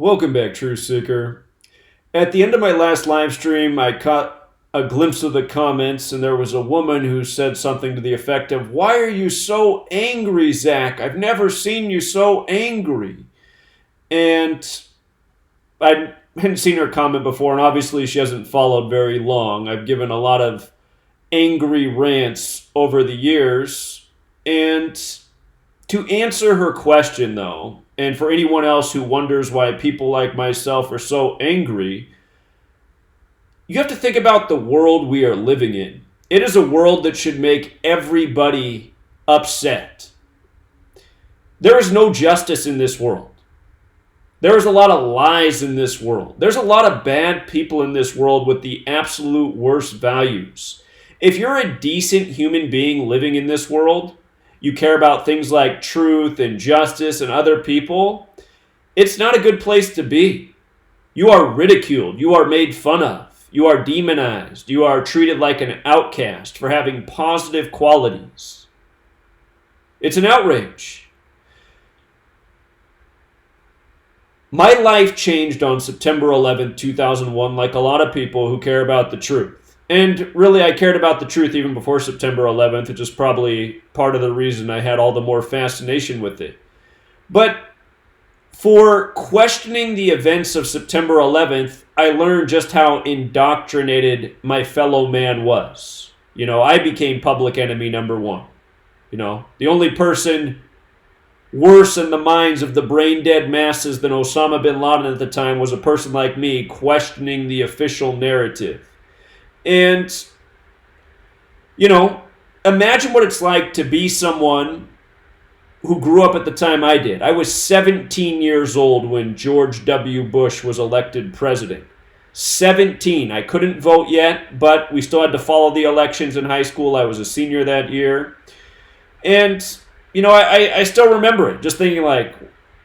Welcome back, Truth Seeker. At the end of my last live stream, I caught a glimpse of the comments, and there was a woman who said something to the effect of, "Why are you so angry, Zach? I've never seen you so angry." And I hadn't seen her comment before, and obviously she hasn't followed very long. I've given a lot of angry rants over the years. And to answer her question, though, and for anyone else who wonders why people like myself are so angry, you have to think about the world we are living in. It is a world that should make everybody upset. There is no justice in this world. There is a lot of lies in this world. There's a lot of bad people in this world with the absolute worst values. If you're a decent human being living in this world, you care about things like truth and justice and other people, it's not a good place to be. You are ridiculed. You are made fun of. You are demonized. You are treated like an outcast for having positive qualities. It's an outrage. My life changed on September 11th, 2001, like a lot of people who care about the truth. And really, I cared about the truth even before September 11th, which is probably part of the reason I had all the more fascination with it. But for questioning the events of September 11th, I learned just how indoctrinated my fellow man was. I became public enemy number one. The only person worse in the minds of the brain-dead masses than Osama bin Laden at the time was a person like me questioning the official narrative. And, imagine what it's like to be someone who grew up at the time I did. I was 17 years old when George W. Bush was elected president. 17. I couldn't vote yet, but we still had to follow the elections in high school. I was a senior that year. And, I still remember it, just thinking like,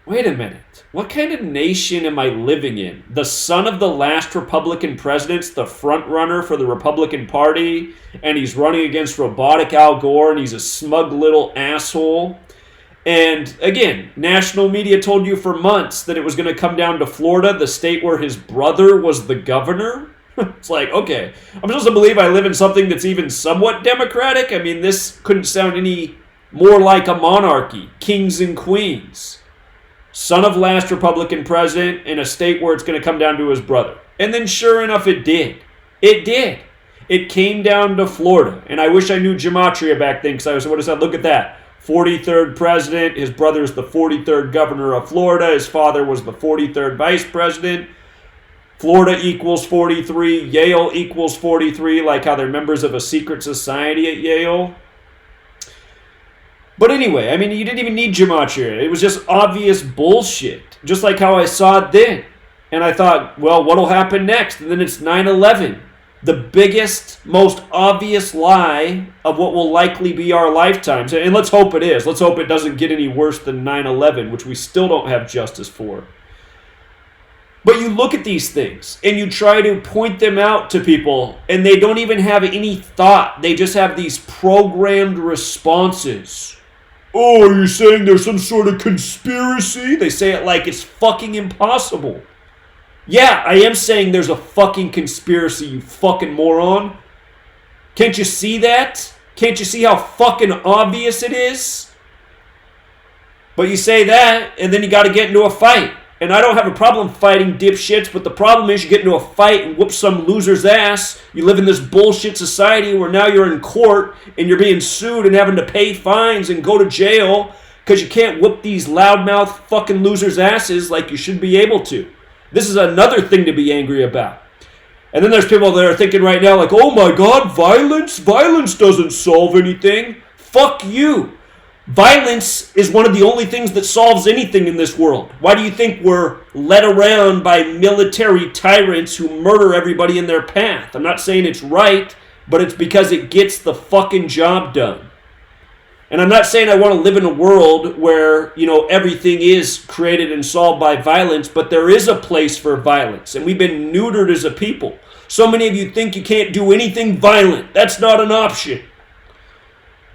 wait a minute. What kind of nation am I living in? The son of the last Republican president's the front runner for the Republican Party, and he's running against robotic Al Gore, and he's a smug little asshole. And again, national media told you for months that it was going to come down to Florida, the state where his brother was the governor. It's like, okay, I'm supposed to believe I live in something that's even somewhat democratic? I mean, this couldn't sound any more like a monarchy, kings and queens. Son of last Republican president in a state where it's going to come down to his brother. And then sure enough, it did. It did. It came down to Florida. And I wish I knew gematria back then because I would have said, look at that. 43rd president. His brother's the 43rd governor of Florida. His father was the 43rd vice president. Florida equals 43. Yale equals 43, like how they're members of a secret society at Yale. But anyway, I mean, you didn't even need gematria. It was just obvious bullshit. Just like how I saw it then. And I thought, well, what'll happen next? And then it's 9/11. The biggest, most obvious lie of what will likely be our lifetimes. And let's hope it is. Let's hope it doesn't get any worse than 9/11, which we still don't have justice for. But you look at these things and you try to point them out to people and they don't even have any thought. They just have these programmed responses. Oh, are you saying there's some sort of conspiracy? They say it like it's fucking impossible. Yeah, I am saying there's a fucking conspiracy, you fucking moron. Can't you see that? Can't you see how fucking obvious it is? But you say that, and then you gotta get into a fight. And I don't have a problem fighting dipshits, but the problem is you get into a fight and whoop some loser's ass. You live in this bullshit society where now you're in court and you're being sued and having to pay fines and go to jail because you can't whoop these loudmouth fucking losers' asses like you should be able to. This is another thing to be angry about. And then there's people that are thinking right now like, oh my God, violence? Violence doesn't solve anything. Fuck you. Violence is one of the only things that solves anything in this world. Why do you think we're led around by military tyrants who murder everybody in their path? I'm not saying it's right, but it's because it gets the fucking job done. And I'm not saying I want to live in a world where, everything is created and solved by violence, but there is a place for violence. And we've been neutered as a people. So many of you think you can't do anything violent. That's not an option.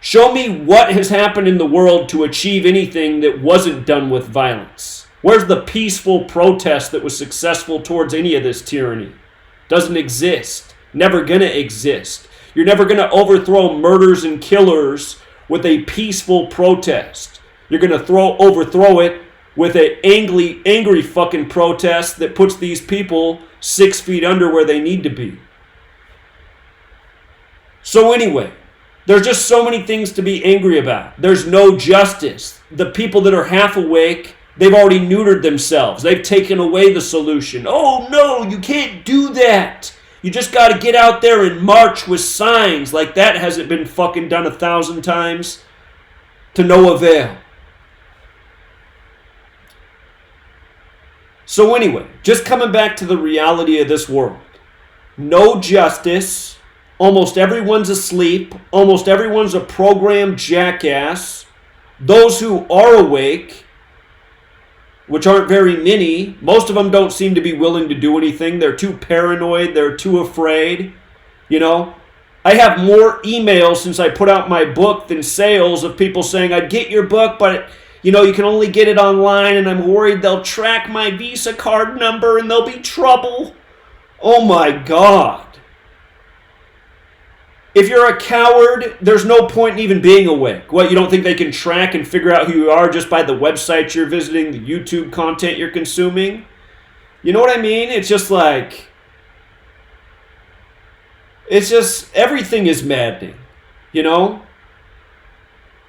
Show me what has happened in the world to achieve anything that wasn't done with violence. Where's the peaceful protest that was successful towards any of this tyranny? Doesn't exist. Never gonna exist. You're never gonna overthrow murders and killers with a peaceful protest. You're gonna overthrow it with an angry fucking protest that puts these people 6 feet under where they need to be. So anyway, there's just so many things to be angry about. There's no justice. The people that are half awake, they've already neutered themselves. They've taken away the solution. Oh no, you can't do that. You just got to get out there and march with signs. Like that hasn't been fucking done 1,000 times to no avail. So anyway, just coming back to the reality of this world. No justice. Almost everyone's asleep. Almost everyone's a programmed jackass. Those who are awake, which aren't very many, most of them don't seem to be willing to do anything. They're too paranoid. They're too afraid. You know, I have more emails since I put out my book than sales of people saying, I'd get your book, but you know, you can only get it online, and I'm worried they'll track my Visa card number and there'll be trouble. Oh my God. If you're a coward, there's no point in even being awake. What, you don't think they can track and figure out who you are just by the websites you're visiting, the YouTube content you're consuming? You know what I mean? It's just like, everything is maddening, you know?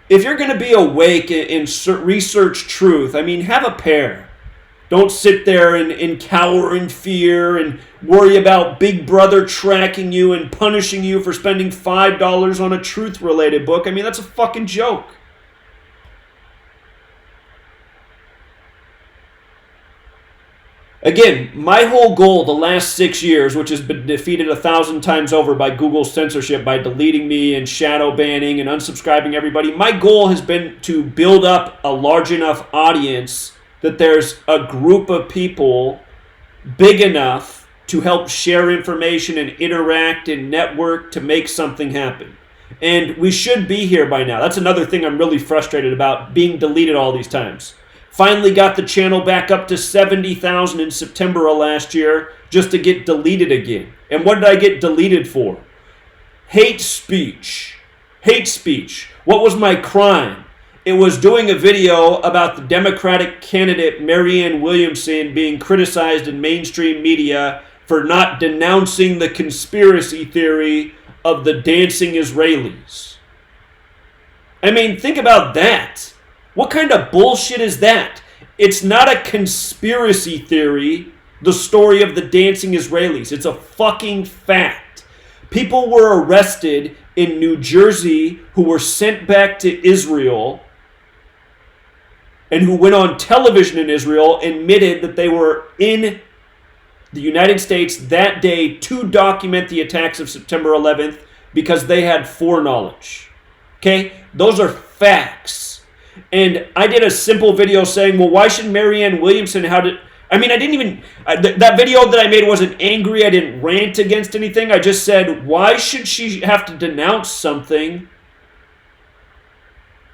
If you're going to be awake and research truth, I mean, have a pair. Don't sit there and cower in fear and worry about Big Brother tracking you and punishing you for spending $5 on a truth-related book. I mean, that's a fucking joke. Again, my whole goal the last 6 years, which has been defeated 1,000 times over by Google's censorship, by deleting me and shadow banning and unsubscribing everybody, my goal has been to build up a large enough audience that there's a group of people big enough to help share information and interact and network to make something happen. And we should be here by now. That's another thing I'm really frustrated about, being deleted all these times. Finally got the channel back up to 70,000 in September of last year just to get deleted again. And what did I get deleted for? Hate speech. Hate speech. What was my crime? It was doing a video about the Democratic candidate Marianne Williamson being criticized in mainstream media for not denouncing the conspiracy theory of the dancing Israelis. I mean, think about that. What kind of bullshit is that? It's not a conspiracy theory, the story of the dancing Israelis. It's a fucking fact. People were arrested in New Jersey who were sent back to Israel and who went on television in Israel, admitted that they were in the United States that day to document the attacks of September 11th because they had foreknowledge. Okay? Those are facts. And I did a simple video saying, well, why should Marianne Williamson, that video that I made wasn't angry. I didn't rant against anything. I just said, why should she have to denounce something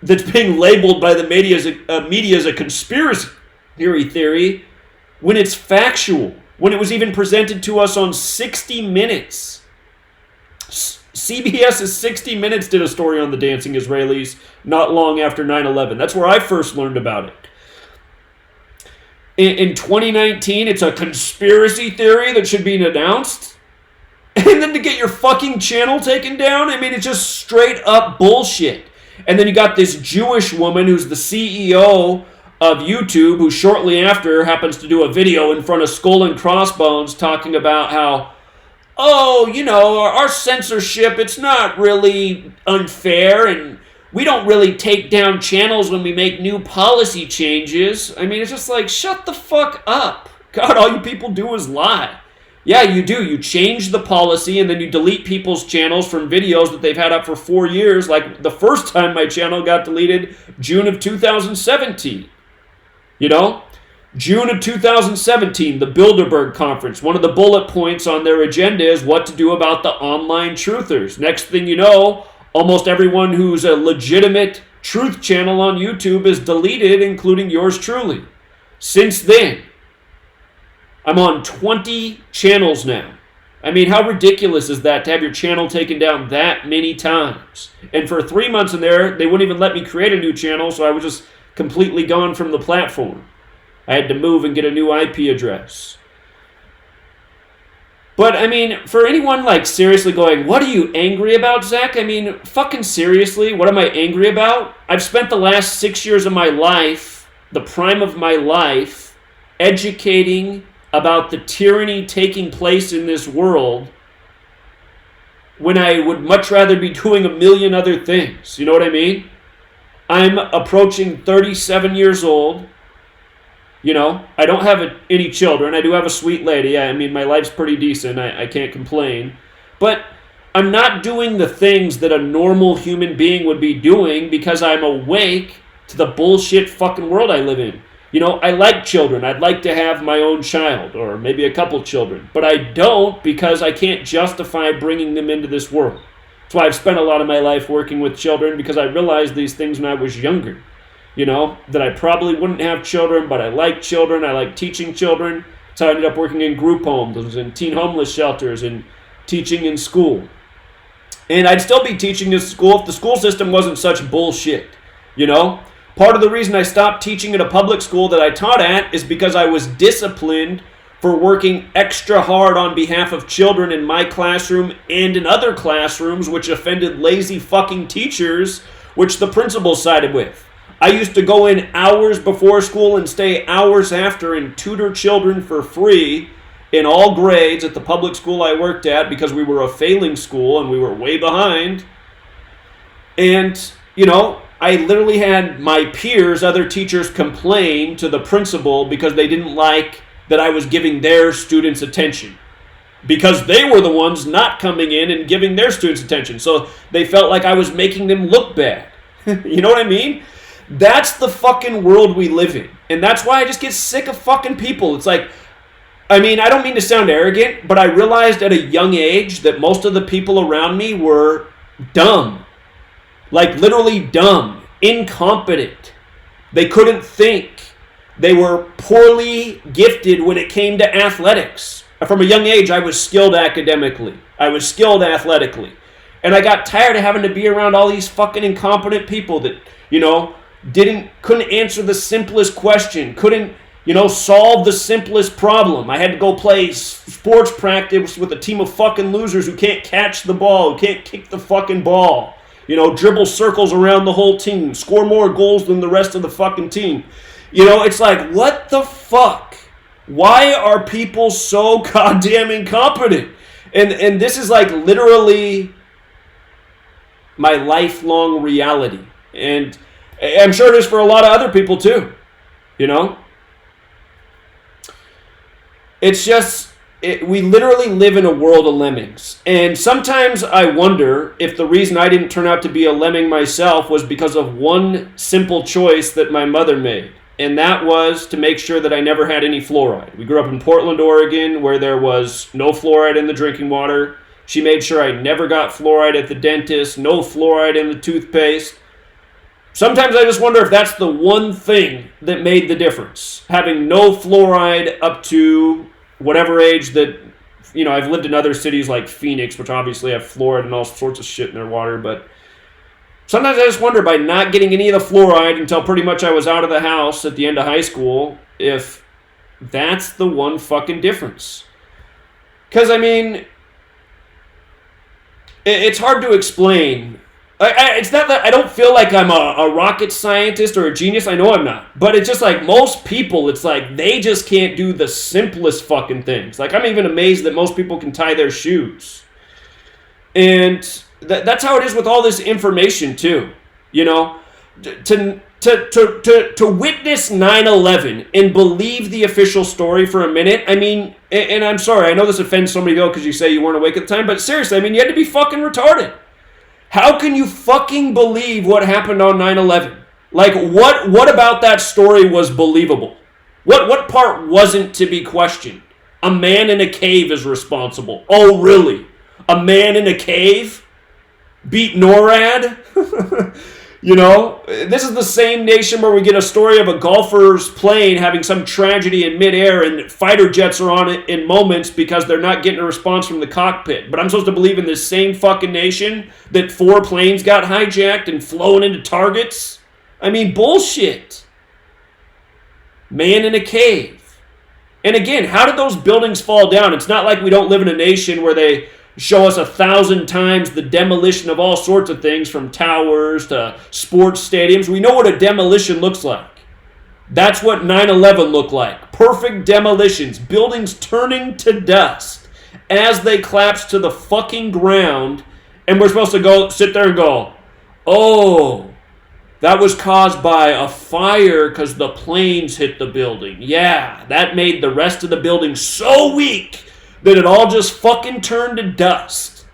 that's being labeled by the media as a conspiracy theory when it's factual, when it was even presented to us on 60 Minutes. CBS's 60 Minutes did a story on the dancing Israelis not long after 9/11. That's where I first learned about it. In 2019, it's a conspiracy theory that should be denounced. And then to get your fucking channel taken down, I mean, it's just straight up bullshit. And then you got this Jewish woman who's the CEO of YouTube, who shortly after happens to do a video in front of Skull and Crossbones talking about how, oh, you know, our censorship, it's not really unfair, and we don't really take down channels when we make new policy changes. I mean, it's just like, shut the fuck up. God, all you people do is lie. Yeah, you do. You change the policy and then you delete people's channels from videos that they've had up for 4 years. Like the first time my channel got deleted, June of 2017. You know? June of 2017, the Bilderberg Conference. One of the bullet points on their agenda is what to do about the online truthers. Next thing you know, almost everyone who's a legitimate truth channel on YouTube is deleted, including yours truly. Since then, I'm on 20 channels now. I mean, how ridiculous is that to have your channel taken down that many times? And for 3 months in there, they wouldn't even let me create a new channel, so I was just completely gone from the platform. I had to move and get a new IP address. But, I mean, for anyone, like, seriously going, what are you angry about, Zach? I mean, fucking seriously, what am I angry about? I've spent the last 6 years of my life, the prime of my life, educating about the tyranny taking place in this world when I would much rather be doing a million other things. You know what I mean? I'm approaching 37 years old. You know, I don't have any children. I do have a sweet lady. I mean, my life's pretty decent. I can't complain. But I'm not doing the things that a normal human being would be doing because I'm awake to the bullshit fucking world I live in. You know, I like children. I'd like to have my own child or maybe a couple children. But I don't because I can't justify bringing them into this world. That's why I've spent a lot of my life working with children, because I realized these things when I was younger. You know, that I probably wouldn't have children, but I like children. I like teaching children. So I ended up working in group homes and teen homeless shelters and teaching in school. And I'd still be teaching in school if the school system wasn't such bullshit, you know? Part of the reason I stopped teaching at a public school that I taught at is because I was disciplined for working extra hard on behalf of children in my classroom and in other classrooms, which offended lazy fucking teachers, which the principal sided with. I used to go in hours before school and stay hours after and tutor children for free in all grades at the public school I worked at because we were a failing school and we were way behind. And, you know, I literally had my peers, other teachers, complain to the principal because they didn't like that I was giving their students attention. Because they were the ones not coming in and giving their students attention. So they felt like I was making them look bad. You know what I mean? That's the fucking world we live in. And that's why I just get sick of fucking people. It's like, I mean, I don't mean to sound arrogant, but I realized at a young age that most of the people around me were dumb. Like literally dumb, incompetent. They couldn't think. They were poorly gifted when it came to athletics. From a young age, I was skilled academically. I was skilled athletically. And I got tired of having to be around all these fucking incompetent people that, you know, couldn't answer the simplest question, couldn't, you know, solve the simplest problem. I had to go play sports practice with a team of fucking losers who can't catch the ball, who can't kick the fucking ball, you know, dribble circles around the whole team, score more goals than the rest of the fucking team. You know, it's like, what the fuck? Why are people so goddamn incompetent? And this is like literally my lifelong reality. And I'm sure it is for a lot of other people too, you know? It's just, we literally live in a world of lemmings. And sometimes I wonder if the reason I didn't turn out to be a lemming myself was because of one simple choice that my mother made. And that was to make sure that I never had any fluoride. We grew up in Portland, Oregon, where there was no fluoride in the drinking water. She made sure I never got fluoride at the dentist, no fluoride in the toothpaste. Sometimes I just wonder if that's the one thing that made the difference. Having no fluoride up to whatever age that, you know, I've lived in other cities like Phoenix, which obviously have fluoride and all sorts of shit in their water, but sometimes I just wonder, by not getting any of the fluoride until pretty much I was out of the house at the end of high school, if that's the one fucking difference. Because, I mean, it's hard to explain. It's not that I don't feel like I'm a rocket scientist or a genius. I know I'm not. But it's just like most people, it's like they just can't do the simplest fucking things. Like, I'm even amazed that most people can tie their shoes. And that's how it is with all this information too. You know, to witness 9/11 and believe the official story for a minute. I mean, and I'm sorry, I know this offends so many people because you say you weren't awake at the time, but seriously, I mean, you had to be fucking retarded. How can you fucking believe what happened on 9/11? Like, what about that story was believable? What part wasn't to be questioned? A man in a cave is responsible. Oh, really? A man in a cave beat NORAD? You know, this is the same nation where we get a story of a golfer's plane having some tragedy in midair and fighter jets are on it in moments because they're not getting a response from the cockpit. But I'm supposed to believe in this same fucking nation that 4 planes got hijacked and flown into targets? I mean, bullshit. Man in a cave. And again, how did those buildings fall down? It's not like we don't live in a nation where they show us 1,000 times the demolition of all sorts of things, from towers to sports stadiums. We know what a demolition looks like. That's what 9/11 looked like. Perfect demolitions. Buildings turning to dust as they collapse to the fucking ground. And we're supposed to go sit there and go, oh, that was caused by a fire because the planes hit the building. Yeah, that made the rest of the building so weak that it all just fucking turned to dust.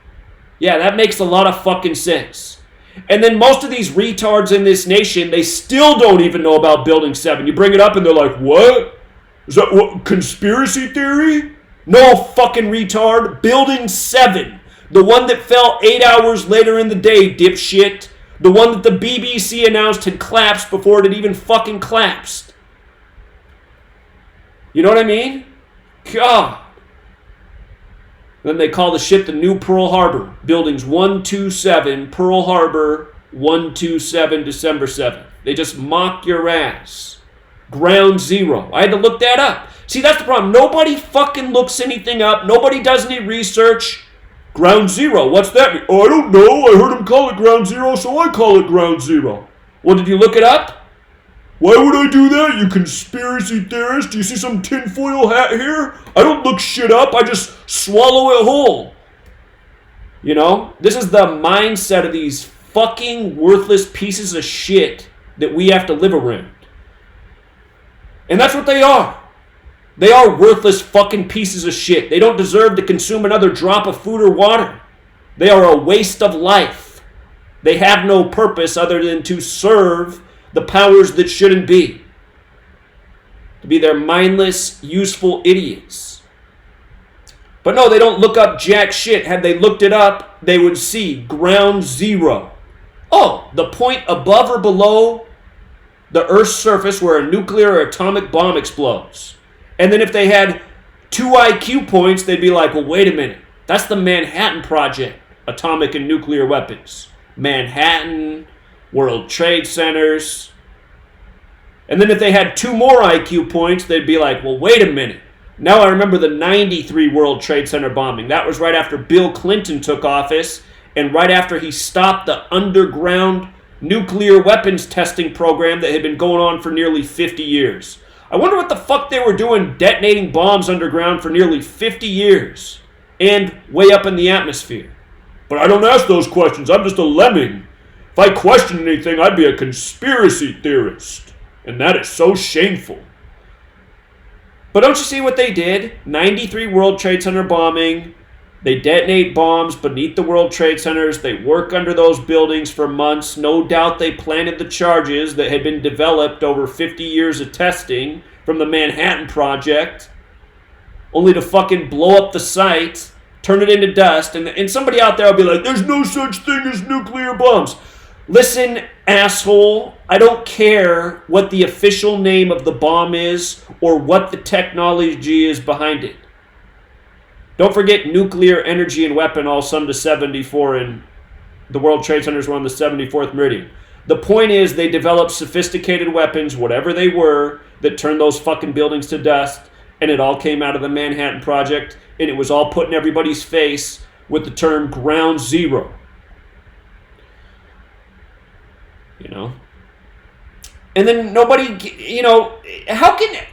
Yeah, that makes a lot of fucking sense. And then most of these retards in this nation, they still don't even know about Building 7. You bring it up and they're like, what? Is that what, conspiracy theory? No, fucking retard. Building 7. The one that fell 8 hours later in the day, dipshit. The one that the BBC announced had collapsed before it had even fucking collapsed. You know what I mean? God. Then they call the ship the New Pearl Harbor. Buildings 127, Pearl Harbor, 127, December 7th. They just mock your ass. Ground Zero. I had to look that up. See, that's the problem. Nobody fucking looks anything up. Nobody does any research. Ground Zero. What's that mean? Oh, I don't know. I heard him call it Ground Zero, so I call it Ground Zero. Well, did you look it up? Why would I do that, you conspiracy theorist? Do you see some tinfoil hat here? I don't look shit up. I just swallow it whole. You know? This is the mindset of these fucking worthless pieces of shit that we have to live around. And that's what they are. They are worthless fucking pieces of shit. They don't deserve to consume another drop of food or water. They are a waste of life. They have no purpose other than to serve the powers that shouldn't be. To be their mindless, useful idiots. But no, they don't look up jack shit. Had they looked it up, they would see Ground Zero. Oh, the point above or below the Earth's surface where a nuclear or atomic bomb explodes. And then if they had 2 IQ points, they'd be like, well, wait a minute. That's the Manhattan Project, atomic and nuclear weapons. Manhattan, World Trade Centers. And then if they had 2 more IQ points, they'd be like, well, wait a minute. Now I remember the 93 World Trade Center bombing. That was right after Bill Clinton took office and right after he stopped the underground nuclear weapons testing program that had been going on for nearly 50 years. I wonder what the fuck they were doing detonating bombs underground for nearly 50 years and way up in the atmosphere. But I don't ask those questions. I'm just a lemming. If I questioned anything, I'd be a conspiracy theorist. And that is so shameful. But don't you see what they did? 93 World Trade Center bombing. They detonate bombs beneath the World Trade Centers. They work under those buildings for months. No doubt they planted the charges that had been developed over 50 years of testing from the Manhattan Project, only to fucking blow up the site, turn it into dust, and somebody out there will be like, there's no such thing as nuclear bombs. Listen, asshole, I don't care what the official name of the bomb is or what the technology is behind it. Don't forget nuclear energy and weapon all summed to 74, and the World Trade Centers were on the 74th meridian. The point is they developed sophisticated weapons, whatever they were, that turned those fucking buildings to dust, and it all came out of the Manhattan Project, and it was all put in everybody's face with the term Ground Zero. You know? And then nobody, you know, how can...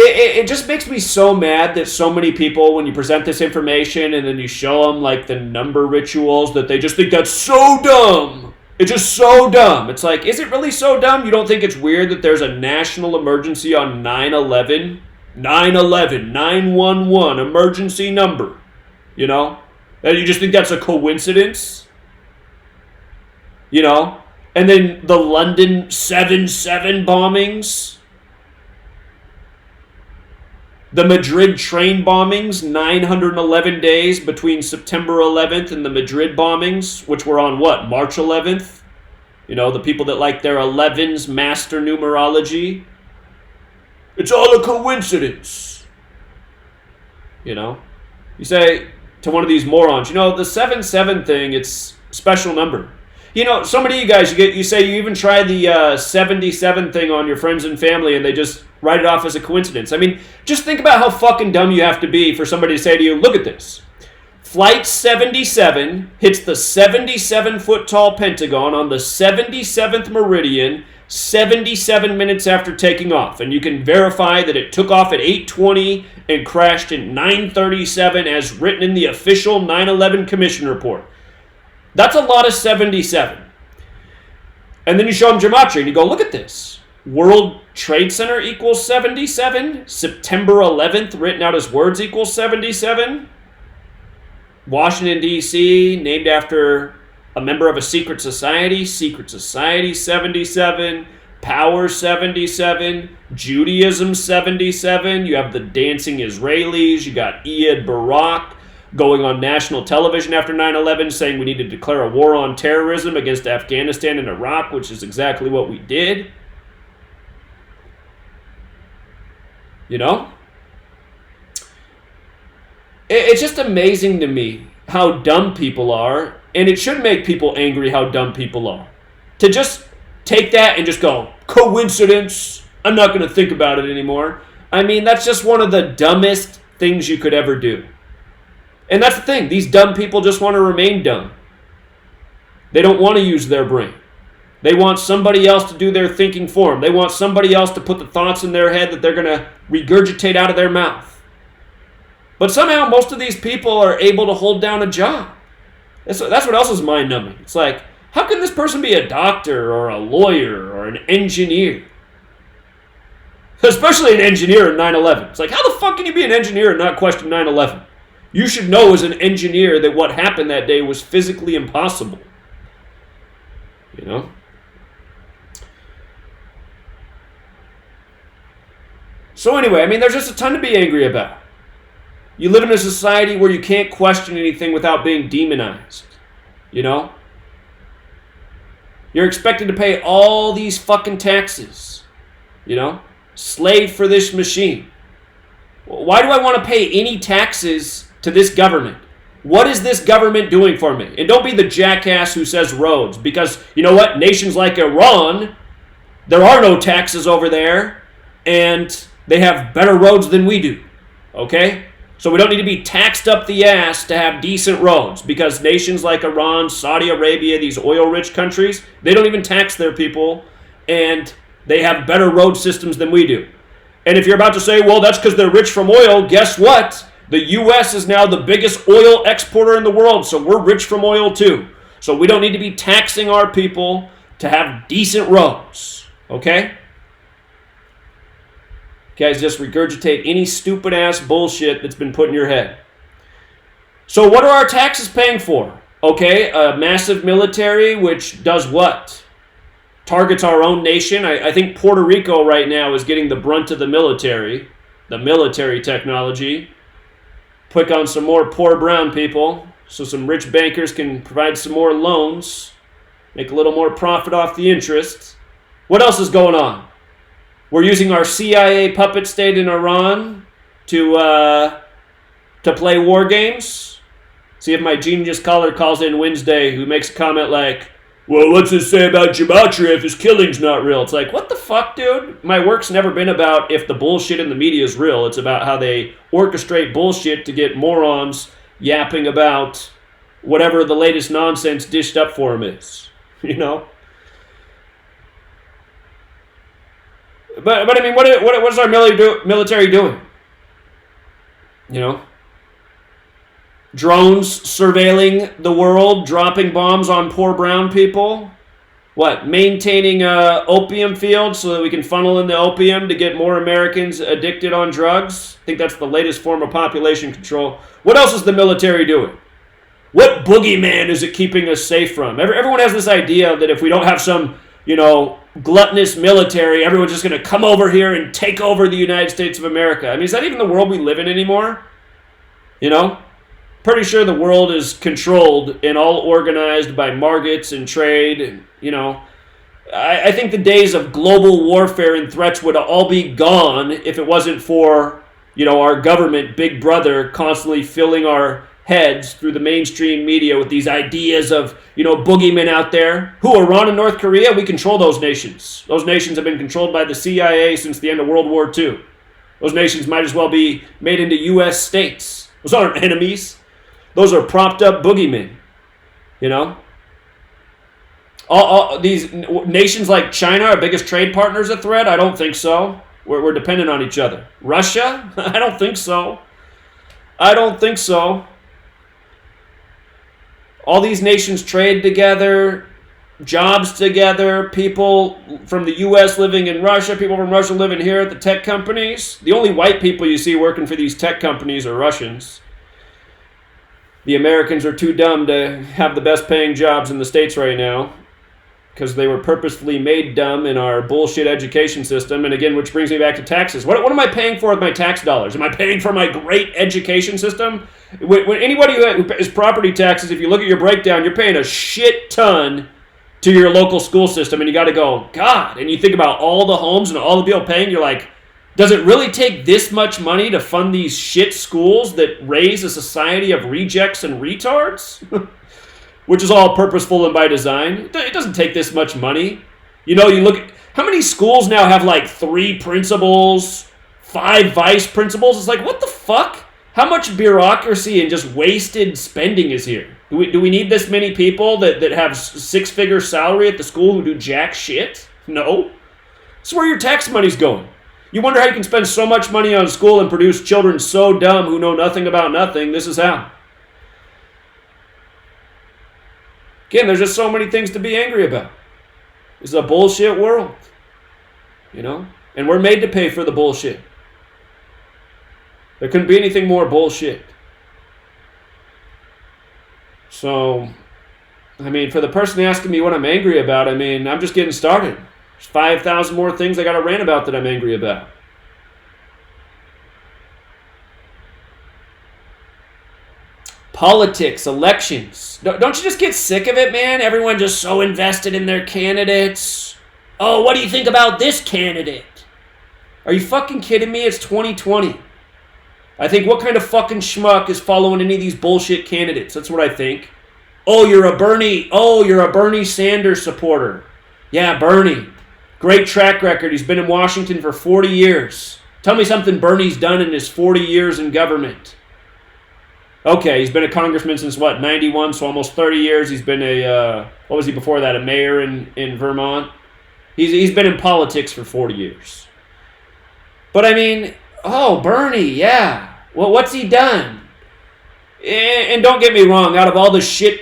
It just makes me so mad that so many people, when you present this information and then you show them like the number rituals, that they just think that's so dumb. It's just so dumb. It's like, is it really so dumb? You don't think it's weird that there's a national emergency on 9/11? 9/11, 911, emergency number. You know? And you just think that's a coincidence? You know? And then the London 7/7 bombings. The Madrid train bombings, 911 days between September 11th and the Madrid bombings, which were on what, March 11th? You know, the people that like their 11s master numerology. It's all a coincidence. You know? You say to one of these morons, you know, the 7-7 thing, it's a special number. You know, so many of you guys, you say you even try the 77 thing on your friends and family and they just write it off as a coincidence. I mean, just think about how fucking dumb you have to be for somebody to say to you, look at this. Flight 77 hits the 77-foot tall Pentagon on the 77th meridian 77 minutes after taking off. And you can verify that it took off at 8:20 and crashed at 9:37 as written in the official 9/11 Commission report. That's a lot of 77. And then you show them gematria and you go, look at this. World Trade Center equals 77. September 11th written out as words equals 77. Washington, D.C., named after a member of a secret society 77. Power 77. Judaism 77. You have the dancing Israelis. You got Ehud Barak going on national television after 9/11 saying we need to declare a war on terrorism against Afghanistan and Iraq, which is exactly what we did. You know? It's just amazing to me how dumb people are, and it should make people angry how dumb people are. To just take that and just go, coincidence, I'm not going to think about it anymore. I mean, that's just one of the dumbest things you could ever do. And that's the thing. These dumb people just want to remain dumb. They don't want to use their brain. They want somebody else to do their thinking for them. They want somebody else to put the thoughts in their head that they're going to regurgitate out of their mouth. But somehow most of these people are able to hold down a job. That's what else is mind-numbing. It's like, how can this person be a doctor or a lawyer or an engineer? Especially an engineer in 9/11. It's like, how the fuck can you be an engineer and not question 9/11? You should know as an engineer that what happened that day was physically impossible. You know? So anyway, I mean, there's just a ton to be angry about. You live in a society where you can't question anything without being demonized. You know? You're expected to pay all these fucking taxes. You know? Slave for this machine. Why do I want to pay any taxes to this government? What is this government doing for me? And don't be the jackass who says roads, because you know what? Nations like Iran, there are no taxes over there, and they have better roads than we do. Okay? So we don't need to be taxed up the ass to have decent roads, because nations like Iran, Saudi Arabia, these oil-rich countries, they don't even tax their people, and they have better road systems than we do. And if you're about to say, well, that's because they're rich from oil, guess what? The U.S. is now the biggest oil exporter in the world, so we're rich from oil too. So we don't need to be taxing our people to have decent roads, okay? Guys, just regurgitate any stupid-ass bullshit that's been put in your head. So what are our taxes paying for? Okay, a massive military, which does what? Targets our own nation. I think Puerto Rico right now is getting the brunt of the military technology. Pick on some more poor brown people so some rich bankers can provide some more loans, make a little more profit off the interest. What else is going on? We're using our CIA puppet state in Iran to play war games. See if my genius caller calls in Wednesday who makes a comment like, well, what's it say about gematria if his killing's not real? It's like, what the fuck, dude? My work's never been about if the bullshit in the media is real. It's about how they orchestrate bullshit to get morons yapping about whatever the latest nonsense dished up for them is. You know? But I mean, what is our military doing? You know? Drones surveilling the world, dropping bombs on poor brown people. What? Maintaining opium fields so that we can funnel in the opium to get more Americans addicted on drugs. I think that's the latest form of population control. What else is the military doing? What boogeyman is it keeping us safe from? Everyone has this idea that if we don't have some, you know, gluttonous military, everyone's just going to come over here and take over the United States of America. I mean, is that even the world we live in anymore? You know? Pretty sure the world is controlled and all organized by markets and trade. And, you know, I think the days of global warfare and threats would all be gone if it wasn't for, our government, Big Brother, constantly filling our heads through the mainstream media with these ideas of, boogeymen out there. Who, Iran and North Korea? We control those nations. Those nations have been controlled by the CIA since the end of World War II. Those nations might as well be made into U.S. states. Those aren't enemies. Those are propped up boogeymen. All these nations like China, our biggest trade partners, a threat? I don't think so. We're dependent on each other. Russia? I don't think so. All these nations trade together, jobs together, people from the U.S. living in Russia, people from Russia living here at the tech companies. The only white people you see working for these tech companies are Russians. The Americans are too dumb to have the best paying jobs in the States right now because they were purposefully made dumb in our bullshit education system. And again, which brings me back to taxes. What am I paying for with my tax dollars? Am I paying for my great education system? When anybody who pays property taxes, if you look at your breakdown, you're paying a shit ton to your local school system. And you got to go, God. And you think about all the homes and all the people paying, you're like, does it really take this much money to fund these shit schools that raise a society of rejects and retards? Which is all purposeful and by design. It doesn't take this much money. You look at how many schools now have like 3 principals, 5 vice principals. It's like, what the fuck? How much bureaucracy and just wasted spending is here? Do we need this many people that have 6-figure salary at the school who do jack shit? No. It's where your tax money's going. You wonder how you can spend so much money on school and produce children so dumb who know nothing about nothing. This is how. Again, there's just so many things to be angry about. This is a bullshit world. And we're made to pay for the bullshit. There couldn't be anything more bullshit. So, for the person asking me what I'm angry about, I'm just getting started. There's 5,000 more things I got to rant about that I'm angry about. Politics, elections. Don't you just get sick of it, man? Everyone just so invested in their candidates. Oh, what do you think about this candidate? Are you fucking kidding me? It's 2020. I think what kind of fucking schmuck is following any of these bullshit candidates? That's what I think. Oh, you're a Bernie Sanders supporter. Yeah, Bernie. Great track record. He's been in Washington for 40 years. Tell me something Bernie's done in his 40 years in government. Okay, he's been a congressman since, 91, so almost 30 years. He's been what was he before that, a mayor in Vermont? He's been in politics for 40 years. But Bernie, yeah. Well, what's he done? And don't get me wrong, out of all the shit,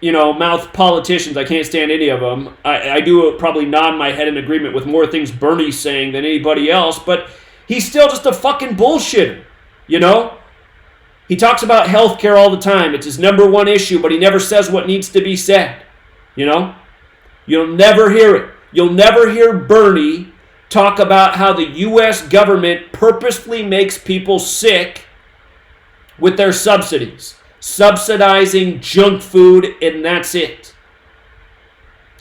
mouth politicians, I can't stand any of them. I do probably nod my head in agreement with more things Bernie's saying than anybody else, but he's still just a fucking bullshitter, He talks about healthcare all the time. It's his number one issue, but he never says what needs to be said. You'll never hear it. You'll never hear Bernie talk about how the U.S. government purposefully makes people sick with their subsidies. Subsidizing junk food, and that's it.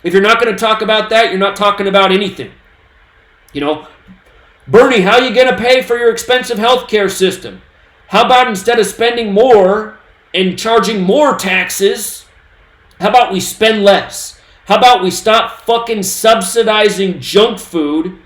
If you're not going to talk about that, you're not talking about anything. Bernie, how are you going to pay for your expensive healthcare system? How about instead of spending more and charging more taxes, how about we spend less? How about we stop fucking subsidizing junk food,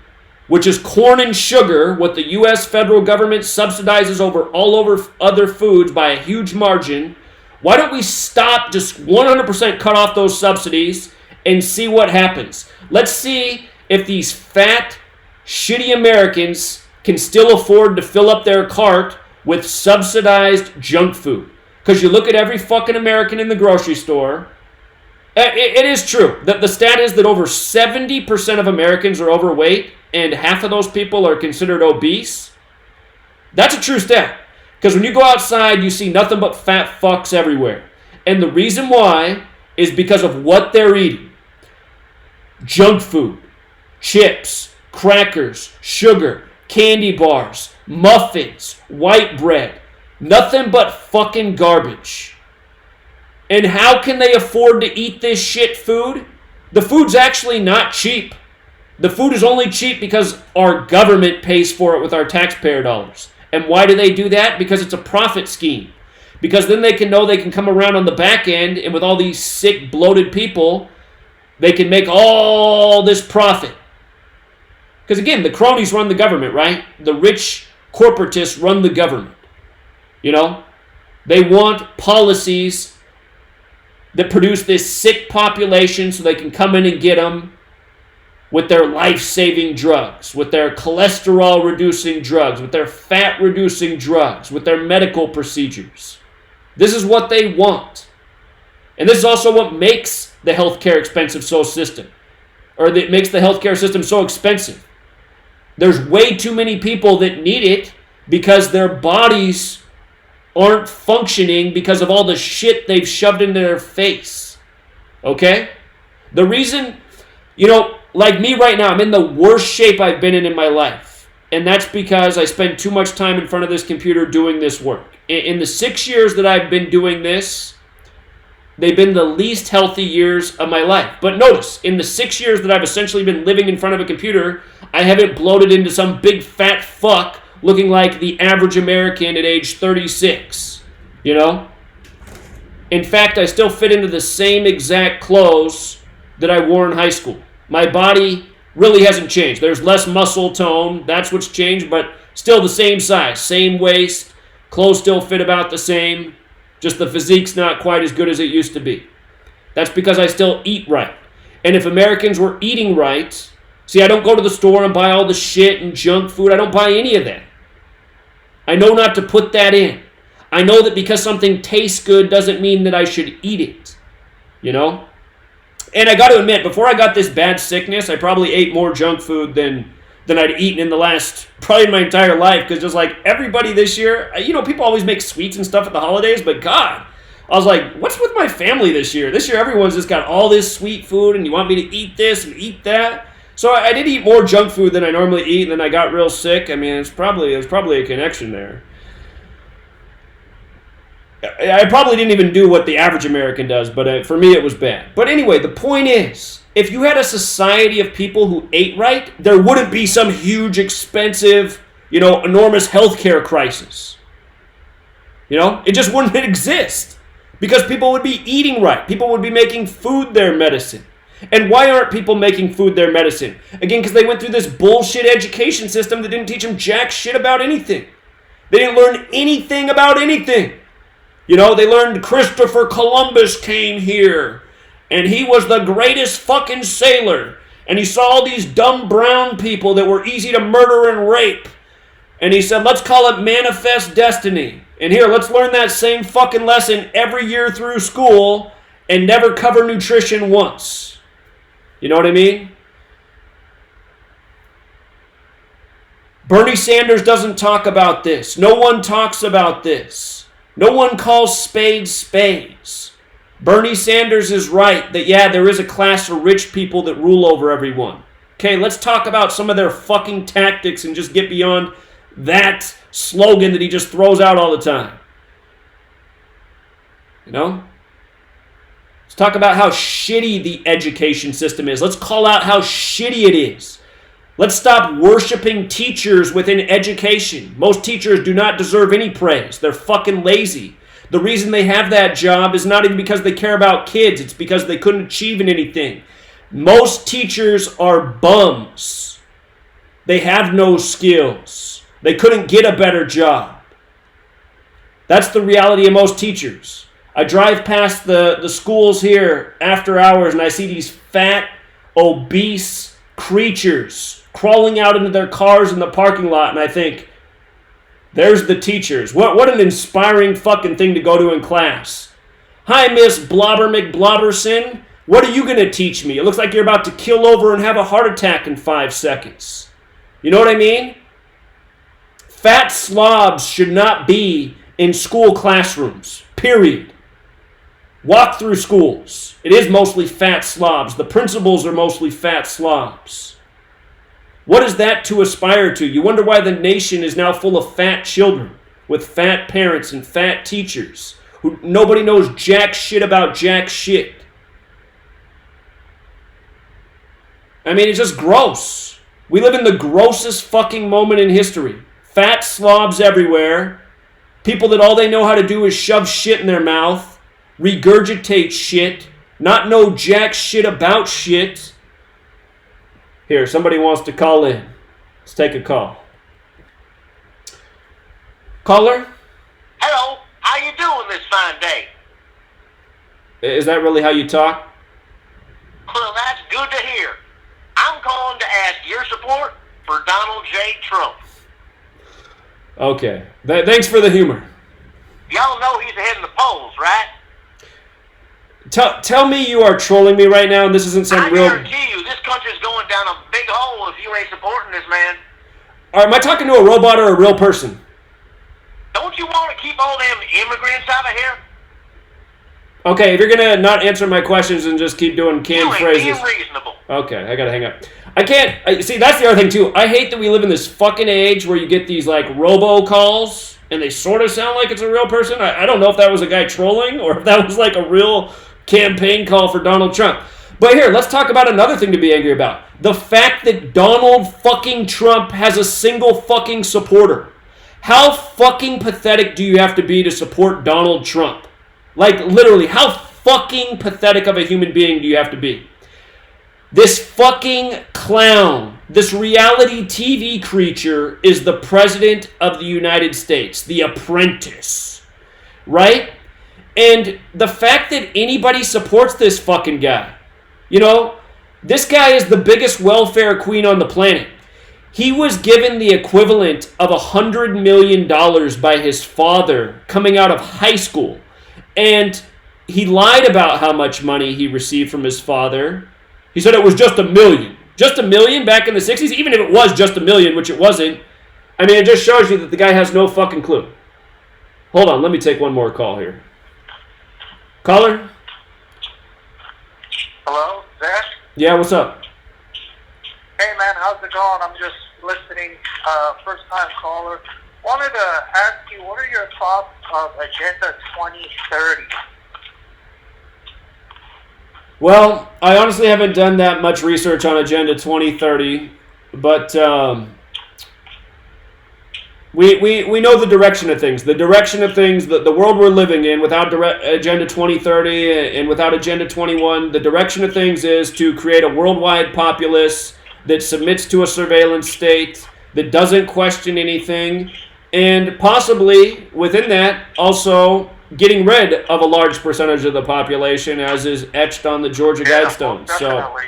which is corn and sugar, what the U.S. federal government subsidizes all over other foods by a huge margin. Why don't we stop, just 100% cut off those subsidies and see what happens? Let's see if these fat, shitty Americans can still afford to fill up their cart with subsidized junk food. Because you look at every fucking American in the grocery store, it is true that the stat is that over 70% of Americans are overweight and half of those people are considered obese. That's a true stat. Because when you go outside, you see nothing but fat fucks everywhere. And the reason why is because of what they're eating. Junk food, chips, crackers, sugar, candy bars, muffins, white bread, nothing but fucking garbage. And how can they afford to eat this shit food? The food's actually not cheap. The food is only cheap because our government pays for it with our taxpayer dollars. And why do they do that? Because it's a profit scheme. Because then they can know they can come around on the back end, and with all these sick, bloated people, they can make all this profit. Because again, the cronies run the government, right? The rich corporatists run the government. You know? They want policies that produce this sick population so they can come in and get them with their life-saving drugs, with their cholesterol-reducing drugs, with their fat-reducing drugs, with their medical procedures. This is what they want. And this is also what makes the healthcare expensive system, or that makes the healthcare system so expensive. There's way too many people that need it because their bodies aren't functioning because of all the shit they've shoved into their face. Okay? The reason, like me right now, I'm in the worst shape I've been in my life. And that's because I spend too much time in front of this computer doing this work. In the 6 years that I've been doing this, they've been the least healthy years of my life. But notice, in the 6 years that I've essentially been living in front of a computer, I haven't bloated into some big fat fuck looking like the average American at age 36. In fact, I still fit into the same exact clothes that I wore in high school. My body really hasn't changed. There's less muscle tone. That's what's changed, but still the same size, same waist. Clothes still fit about the same. Just the physique's not quite as good as it used to be. That's because I still eat right. And if Americans were eating right, see, I don't go to the store and buy all the shit and junk food. I don't buy any of that. I know not to put that in. I know that because something tastes good doesn't mean that I should eat it. And I got to admit, before I got this bad sickness, I probably ate more junk food than I'd eaten in the last, probably my entire life. Because just like everybody this year, people always make sweets and stuff at the holidays, but God, I was like, what's with my family this year? This year everyone's just got all this sweet food and you want me to eat this and eat that. So I did eat more junk food than I normally eat, and then I got real sick. I mean, there's probably a connection there. I probably didn't even do what the average American does, but for me it was bad. But anyway, the point is, if you had a society of people who ate right, there wouldn't be some huge, expensive, enormous healthcare crisis. It just wouldn't exist because people would be eating right. People would be making food their medicine. And why aren't people making food their medicine? Again, because they went through this bullshit education system that didn't teach them jack shit about anything. They didn't learn anything about anything. They learned Christopher Columbus came here, and he was the greatest fucking sailor. And he saw all these dumb brown people that were easy to murder and rape. And he said, let's call it manifest destiny. And here, let's learn that same fucking lesson every year through school and never cover nutrition once. You know what I mean? Bernie Sanders doesn't talk about this. No one talks about this. No one calls spades spades. Bernie Sanders is right that, yeah, there is a class of rich people that rule over everyone. Okay, let's talk about some of their fucking tactics and just get beyond that slogan that he just throws out all the time. Let's talk about how shitty the education system is. Let's call out how shitty it is. Let's stop worshiping teachers within education. Most teachers do not deserve any praise. They're fucking lazy. The reason they have that job is not even because they care about kids. It's because they couldn't achieve in anything. Most teachers are bums. They have no skills. They couldn't get a better job. That's the reality of most teachers. I drive past the schools here after hours and I see these fat, obese creatures crawling out into their cars in the parking lot, and I think, there's the teachers. What an inspiring fucking thing to go to in class. Hi, Miss Blobber McBlobberson. What are you going to teach me? It looks like you're about to kill over and have a heart attack in 5 seconds. You know what I mean? Fat slobs should not be in school classrooms, period. Walk through schools. It is mostly fat slobs. The principals are mostly fat slobs. What is that to aspire to? You wonder why the nation is now full of fat children with fat parents and fat teachers who nobody knows jack shit about jack shit. I mean, it's just gross. We live in the grossest fucking moment in history. Fat slobs everywhere. People that all they know how to do is shove shit in their mouth, regurgitate shit, not know jack shit about shit. Here, somebody wants to call in. Let's take a call. Caller? Hello, how you doing this fine day? Is that really how you talk? Well, that's good to hear. I'm calling to ask your support for Donald J. Trump. Okay. Thanks for the humor. Y'all know he's ahead in the polls, right? Tell me you are trolling me right now, and this isn't some I real... guarantee you, this country's going down a big hole if you ain't supporting this man. Am I talking to a robot or a real person? Don't you want to keep all them immigrants out of here? Okay, if you're gonna not answer my questions and just keep doing canned You ain't phrases... being reasonable. Okay, I gotta hang up. I can't... see, that's the other thing, too. I hate that we live in this fucking age where you get these, like, robocalls, and they sort of sound like it's a real person. I don't know if that was a guy trolling, or if that was, like, a real campaign call for Donald Trump. But here, let's talk about another thing to be angry about. The fact that Donald fucking Trump has a single fucking supporter. How fucking pathetic do you have to be to support Donald Trump? Like, literally, how fucking pathetic of a human being do you have to be? This fucking clown, this reality TV creature is the president of the United States, the apprentice, right? And the fact that anybody supports this fucking guy, you know, this guy is the biggest welfare queen on the planet. He was given the equivalent of $100 million by his father coming out of high school. And he lied about how much money he received from his father. He said it was just $1 million. Just $1 million back in the 60s? Even if it was just $1 million, which it wasn't. I mean, it just shows you that the guy has no fucking clue. Hold on, let me take one more call here. Caller? Hello, Zach? Yeah, what's up? Hey, man, how's it going? I'm just listening, first-time caller. Wanted to ask you, what are your thoughts of Agenda 2030? Well, I honestly haven't done that much research on Agenda 2030, but we know the direction of things. The direction of things, the world we're living in without Agenda 2030 and without Agenda 21, the direction of things is to create a worldwide populace that submits to a surveillance state, that doesn't question anything, and possibly within that also getting rid of a large percentage of the population, as is etched on the Georgia Guidestones. Definitely.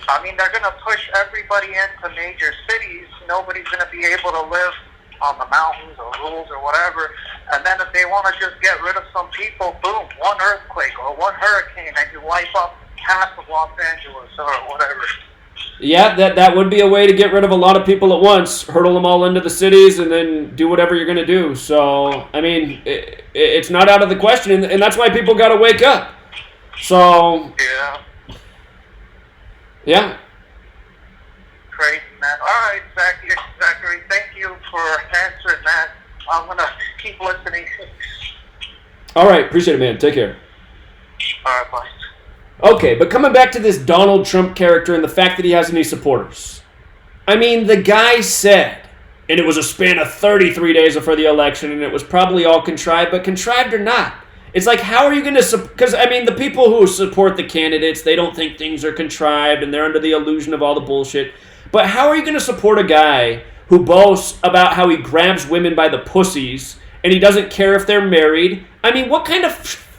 I mean, they're going to push everybody into major cities. Nobody's going to be able to live on the mountains or rules or whatever. And then if they want to just get rid of some people, boom, one earthquake or one hurricane, and you wipe up half of Los Angeles or whatever. Yeah, that would be a way to get rid of a lot of people at once, hurdle them all into the cities, and then do whatever you're going to do. So, I mean, it's not out of the question, and that's why people got to wake up. So, yeah. Crazy, man. All right, Zachary, thank you for answering that. I'm going to keep listening. All right, appreciate it, man. Take care. All right, bye. Okay, but coming back to this Donald Trump character and the fact that he has any supporters. I mean, the guy said, and it was a span of 33 days before the election, and it was probably all contrived, but contrived or not, it's like, how are you going to... Because, I mean, the people who support the candidates, they don't think things are contrived, and they're under the illusion of all the bullshit. But how are you going to support a guy who boasts about how he grabs women by the pussies, and he doesn't care if they're married? I mean, what kind of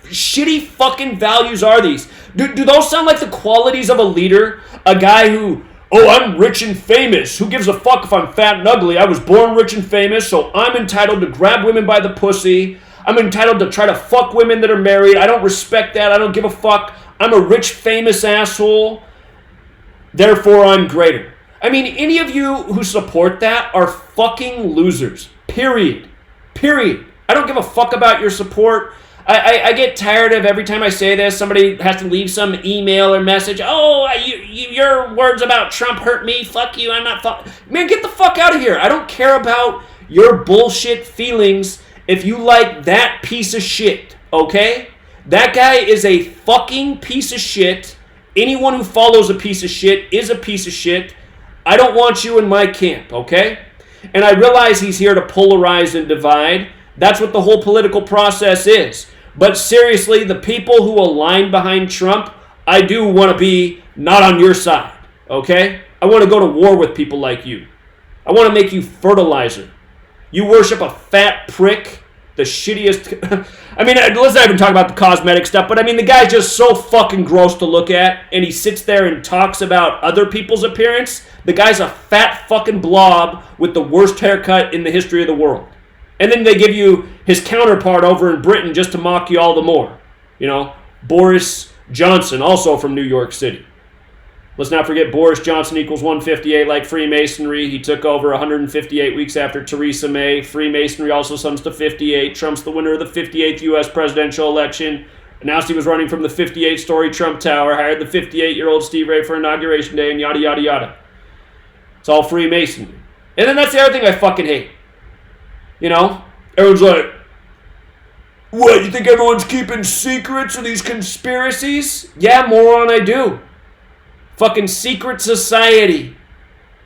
shitty fucking values are these? Do those sound like the qualities of a leader? A guy who, oh, I'm rich and famous. Who gives a fuck if I'm fat and ugly? I was born rich and famous, so I'm entitled to grab women by the pussy. I'm entitled to try to fuck women that are married. I don't respect that. I don't give a fuck. I'm a rich, famous asshole. Therefore, I'm greater. I mean, any of you who support that are fucking losers. Period. I don't give a fuck about your support. I get tired of every time I say this, somebody has to leave some email or message. Oh, your words about Trump hurt me. Fuck you. I'm not Man, get the fuck out of here. I don't care about your bullshit feelings if you like that piece of shit, okay? That guy is a fucking piece of shit, anyone who follows a piece of shit is a piece of shit. I don't want you in my camp, okay? And I realize he's here to polarize and divide. That's what the whole political process is. But seriously, the people who align behind Trump, I do want to be not on your side, okay? I want to go to war with people like you. I want to make you fertilizer. You worship a fat prick, the shittiest... I mean, let's not even talk about the cosmetic stuff, but I mean, the guy's just so fucking gross to look at, and he sits there and talks about other people's appearance. The guy's a fat fucking blob with the worst haircut in the history of the world. And then they give you his counterpart over in Britain just to mock you all the more. You know, Boris Johnson, also from New York City. Let's not forget Boris Johnson equals 158 like Freemasonry. He took over 158 weeks after Theresa May. Freemasonry also sums to 58. Trump's the winner of the 58th U.S. presidential election. Announced he was running from the 58-story Trump Tower. Hired the 58-year-old Steve Ray for Inauguration Day and yada, yada, yada. It's all Freemasonry. And then that's the other thing I fucking hate. You know? Everyone's like, what, you think everyone's keeping secrets of these conspiracies? Yeah, moron, I do. Fucking secret society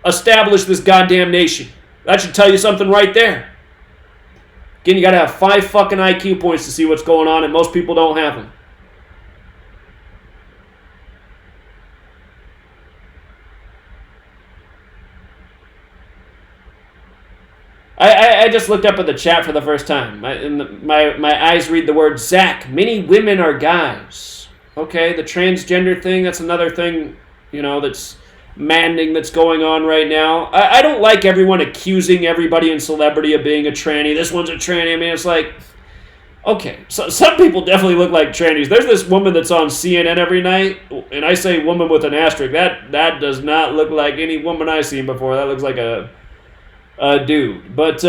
established this goddamn nation. That should tell you something right there. Again, you gotta have 5 fucking IQ points to see what's going on, and most people don't have them. I just looked up at the chat for the first time. My eyes read the word Zach. Many women are guys. Okay, the transgender thing, that's another thing, you know, that's maddening that's going on right now. I don't like everyone accusing everybody in celebrity of being a tranny. This one's a tranny. I mean, it's like, okay, so some people definitely look like trannies. There's this woman that's on CNN every night, and I say woman with an asterisk. That does not look like any woman I've seen before. That looks like a dude. But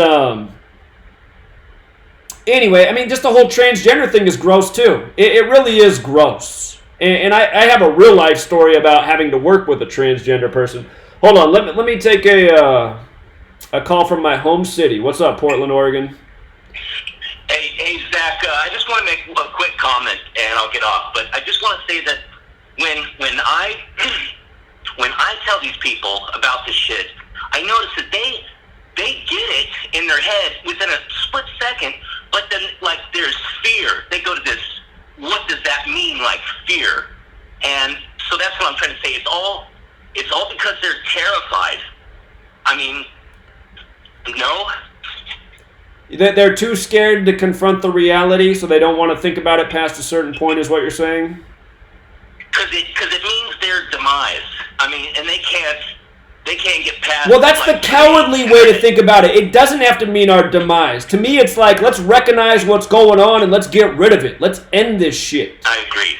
anyway, I mean, just the whole transgender thing is gross too. It really is gross. And I have a real life story about having to work with a transgender person. Hold on, let me take a call from my home city. What's up, Portland, Oregon? Hey, Zach. I just want to make a quick comment, and I'll get off. But I just want to say that when I when I tell these people about this shit, I notice that they get it in their head within a split second. But then, like, there's fear. They go to this. What does that mean, like fear? And so that's what I'm trying to say. It's all because they're terrified. I mean, no. They're too scared to confront the reality, so they don't want to think about it past a certain point, is what you're saying? Because it means their demise. I mean, and they can't get past. Well, that's the cowardly way to think about it. It doesn't have to mean our demise. To me, it's like, let's recognize what's going on and let's get rid of it. Let's end this shit. I agree.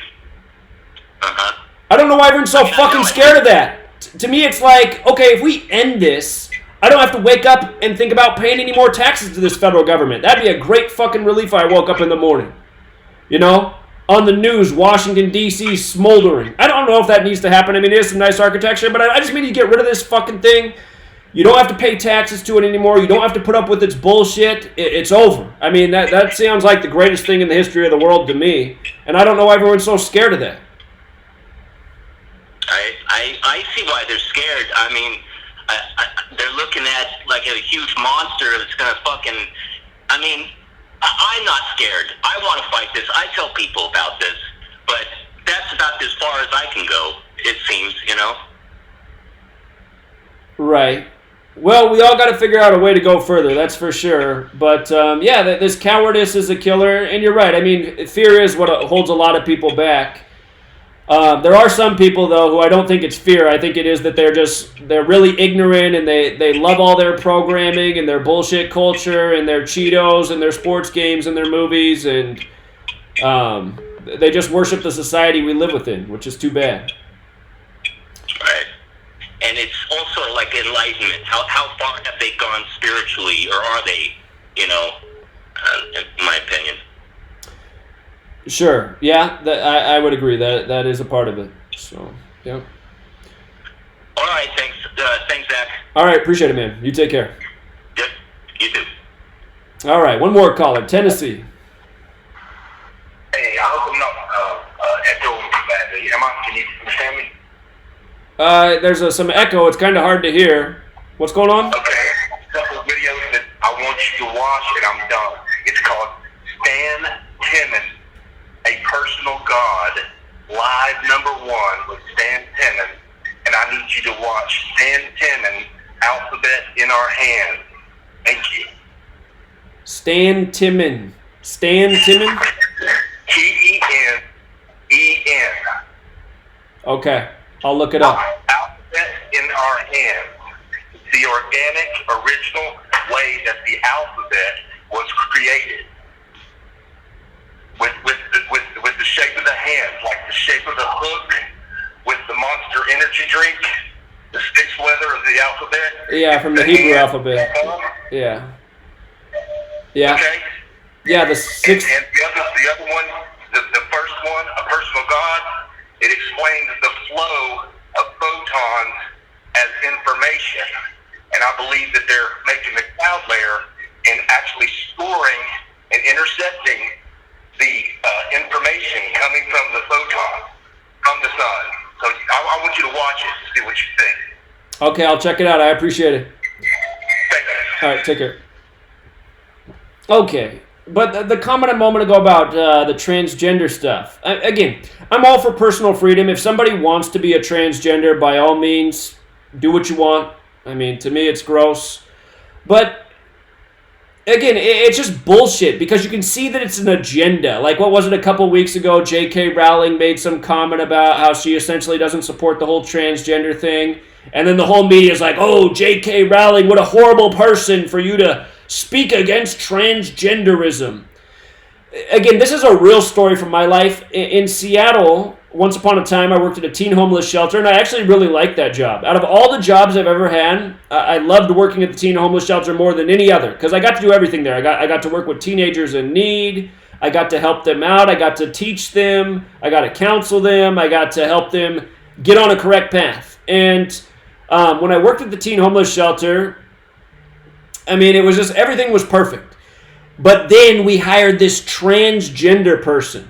I don't know why everyone's so fucking scared of that. To me, it's like, okay, if we end this, I don't have to wake up and think about paying any more taxes to this federal government. That'd be a great fucking relief if I woke up in the morning. You know? On the news, Washington, D.C. smoldering. I don't know if that needs to happen. I mean, it is some nice architecture, but I just mean you get rid of this fucking thing. You don't have to pay taxes to it anymore. You don't have to put up with its bullshit. It's over. I mean, that sounds like the greatest thing in the history of the world to me, and I don't know why everyone's so scared of that. I see why they're scared. I mean, they're looking at like a huge monster that's going to fucking... I mean... I'm not scared. I want to fight this. I tell people about this, but that's about as far as I can go, it seems, you know? Right. Well, we all got to figure out a way to go further, that's for sure. But, yeah, this cowardice is a killer, and you're right. I mean, fear is what holds a lot of people back. There are some people, though, who I don't think it's fear. I think it is that they're really ignorant and they love all their programming and their bullshit culture and their Cheetos and their sports games and their movies, and they just worship the society we live within, which is too bad. Right. And it's also like enlightenment. How far have they gone spiritually, or are they, you know, in my opinion? Sure. Yeah, I would agree. That is a part of it. So, yeah. All right. Thanks. Thanks, Zach. All right. Appreciate it, man. You take care. Yep. You too. All right. One more caller. Tennessee. Hey, I hope I'm not echoing too badly. Can you understand me? There's some echo. It's kind of hard to hear. What's going on? Okay, a couple of videos that I want you to watch, and I'm done. It's called Stan Timmons, A Personal God, live #1 with Stan Timmons, and I need you to watch Stan Timmons, Alphabet in Our Hands. Thank you. Stan Timon. Stan Timon? T-E-N-E-N. Okay, I'll look it up. Alphabet in Our Hands. It's the organic, original way that the alphabet was created. With the shape of the hand, like the shape of the hook, with the Monster Energy drink, the sixth letter of the alphabet. Yeah, from the Hebrew alphabet. Yeah. Yeah. Okay. Yeah, the sixth. And the other one, the first one, A Personal God, it explains the flow of photons as information. And I believe that they're making the cloud layer and actually storing and intercepting the information coming from the photons from the sun. So I want you to watch it to see what you think. Okay, I'll check it out. I appreciate it. Thank you. All right, take care. Okay, but the comment a moment ago about the transgender stuff. Again, I'm all for personal freedom. If somebody wants to be a transgender, by all means, do what you want. I mean, to me, it's gross. But again, it's just bullshit because you can see that it's an agenda. Like, what was it a couple weeks ago? J.K. Rowling made some comment about how she essentially doesn't support the whole transgender thing. And then the whole media is like, oh, J.K. Rowling, what a horrible person for you to speak against transgenderism. Again, this is a real story from my life. In Seattle, once upon a time, I worked at a teen homeless shelter, and I actually really liked that job. Out of all the jobs I've ever had, I loved working at the teen homeless shelter more than any other because I got to do everything there. I got to work with teenagers in need. I got to help them out. I got to teach them. I got to counsel them. I got to help them get on a correct path. And when I worked at the teen homeless shelter, I mean, it was just, everything was perfect. But then we hired this transgender person.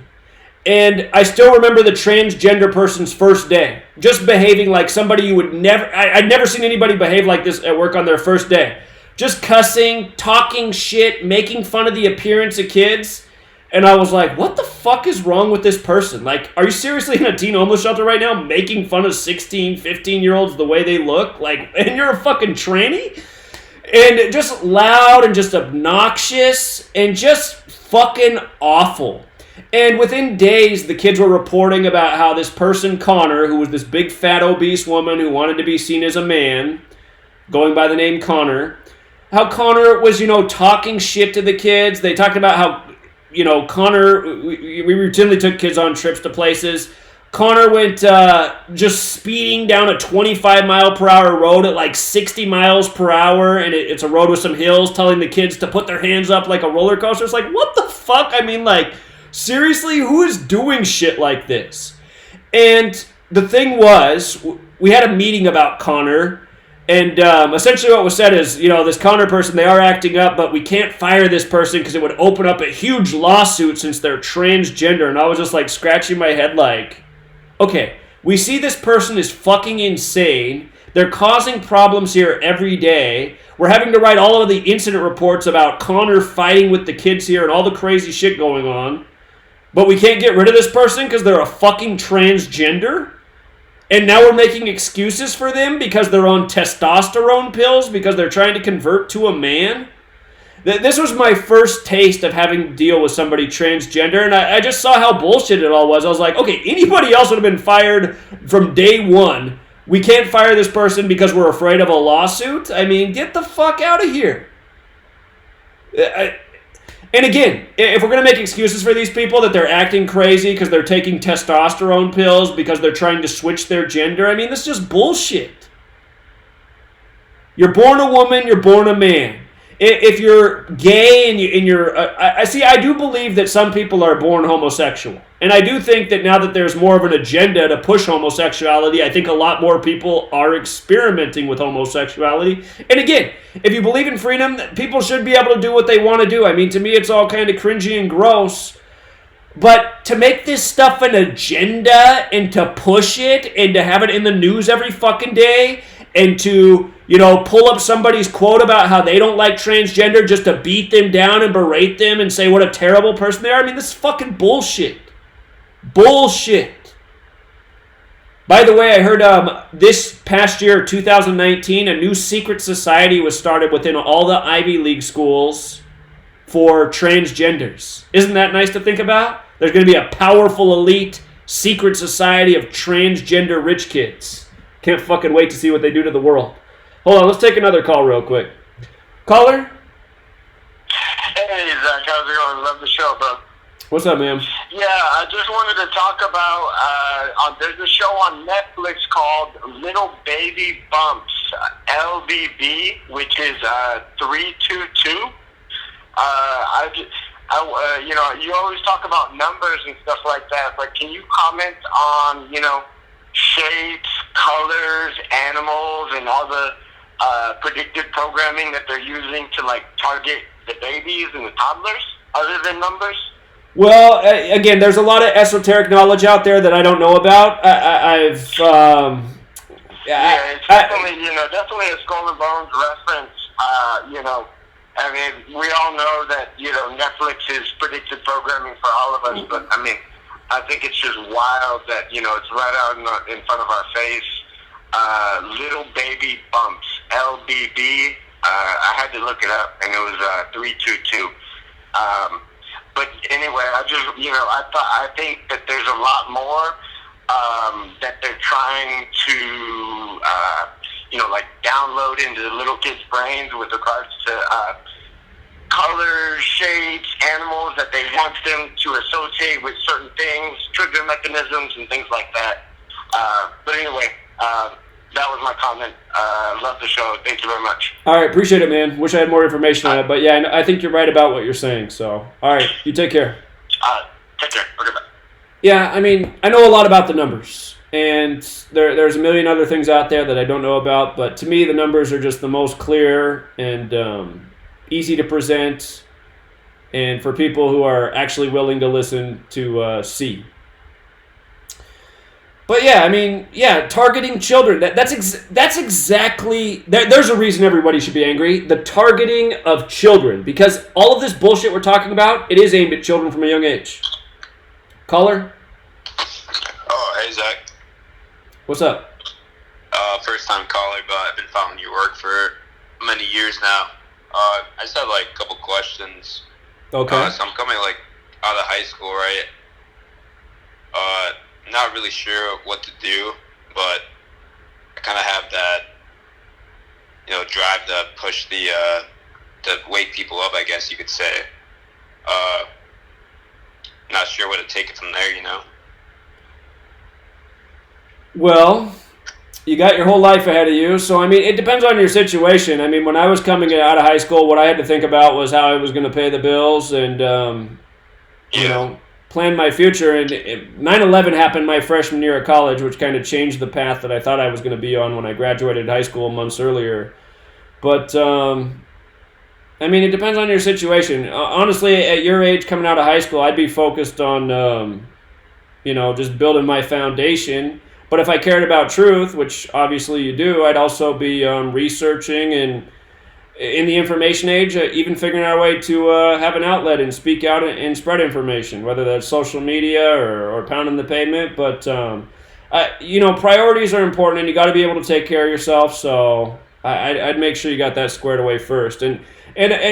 And I still remember the transgender person's first day. Just behaving like somebody you would never, I'd never seen anybody behave like this at work on their first day. Just cussing, talking shit, making fun of the appearance of kids. And I was like, what the fuck is wrong with this person? Like, are you seriously in a teen homeless shelter right now making fun of 16, 15-year-olds the way they look? Like, and you're a fucking tranny? And just loud and just obnoxious and just fucking awful. And within days, the kids were reporting about how this person, Connor, who was this big, fat, obese woman who wanted to be seen as a man, going by the name Connor, how Connor was, talking shit to the kids. They talked about how, Connor, we routinely took kids on trips to places. Connor went just speeding down a 25-mile-per-hour road at like 60 miles per hour, and it's a road with some hills, telling the kids to put their hands up like a roller coaster. It's like, what the fuck? I mean, like, seriously, who is doing shit like this? And the thing was, we had a meeting about Connor, and essentially what was said is, this Connor person, they are acting up, but we can't fire this person because it would open up a huge lawsuit since they're transgender. And I was just like scratching my head like, okay, we see this person is fucking insane. They're causing problems here every day. We're having to write all of the incident reports about Connor fighting with the kids here and all the crazy shit going on. But we can't get rid of this person because they're a fucking transgender? And now we're making excuses for them because they're on testosterone pills because they're trying to convert to a man? This was my first taste of having to deal with somebody transgender, and I just saw how bullshit it all was. I was like, okay, anybody else would have been fired from day one. We can't fire this person because we're afraid of a lawsuit? I mean, get the fuck out of here. And again, if we're going to make excuses for these people that they're acting crazy because they're taking testosterone pills because they're trying to switch their gender, I mean, this is just bullshit. You're born a woman, you're born a man. If you're gay and you're... I do believe that some people are born homosexual. And I do think that now that there's more of an agenda to push homosexuality, I think a lot more people are experimenting with homosexuality. And again, if you believe in freedom, people should be able to do what they want to do. I mean, to me, it's all kind of cringy and gross. But to make this stuff an agenda and to push it and to have it in the news every fucking day and to, pull up somebody's quote about how they don't like transgender just to beat them down and berate them and say what a terrible person they are. I mean, this is fucking bullshit. Bullshit. By the way, I heard this past year, 2019, a new secret society was started within all the Ivy League schools for transgenders. Isn't that nice to think about? There's going to be a powerful, elite, secret society of transgender rich kids. Can't fucking wait to see what they do to the world. Hold on, let's take another call real quick. Caller? Hey, Zach, how's it going? Love the show, bro. What's up, man? Yeah, I just wanted to talk about, there's a show on Netflix called Little Baby Bumps, LBB, which is 322. You always talk about numbers and stuff like that, but can you comment on, shapes, colors, animals, and all the predictive programming that they're using to, target the babies and the toddlers, other than numbers? Well, again, there's a lot of esoteric knowledge out there that I don't know about. It's definitely, definitely a Skull and Bones reference. I mean, we all know that, Netflix is predictive programming for all of us, but, I mean, I think it's just wild that, it's right out in front of our face. Little Baby Bumps, LBB. I had to look it up, and it was 322. But anyway, I think that there's a lot more that they're trying to, download into the little kids' brains with regards to colors, shapes, animals that they want them to associate with certain things, trigger mechanisms, and things like that. But anyway, that was my comment. Love the show. Thank you very much. All right, appreciate it, man. Wish I had more information on it, but yeah, I think you're right about what you're saying. So, all right, you take care. Take care. Okay, bye. Yeah, I mean, I know a lot about the numbers, and there's a million other things out there that I don't know about, but to me, the numbers are just the most clear and easy to present, and for people who are actually willing to listen to see. But yeah, I mean, targeting children, that's exactly, there's a reason everybody should be angry. The targeting of children, because all of this bullshit we're talking about, it is aimed at children from a young age. Caller? Oh, hey, Zach. What's up? First time caller, but I've been following your work for many years now. I just have a couple questions. Okay. So I'm coming out of high school, right? Not really sure what to do, but I kind of have that, drive to push to wake people up, I guess you could say. Not sure what to take it from there, Well, you got your whole life ahead of you, so I mean, it depends on your situation. I mean, when I was coming out of high school, what I had to think about was how I was going to pay the bills and, plan my future. And 9/11 happened my freshman year of college, which kind of changed the path that I thought I was going to be on when I graduated high school months earlier. But, I mean, it depends on your situation. Honestly, at your age, coming out of high school, I'd be focused on, just building my foundation. But if I cared about truth, which obviously you do, I'd also be researching and in the information age, even figuring out a way to have an outlet and speak out and spread information, whether that's social media or pounding the pavement. But, priorities are important, and you got to be able to take care of yourself. So I'd make sure you got that squared away first. And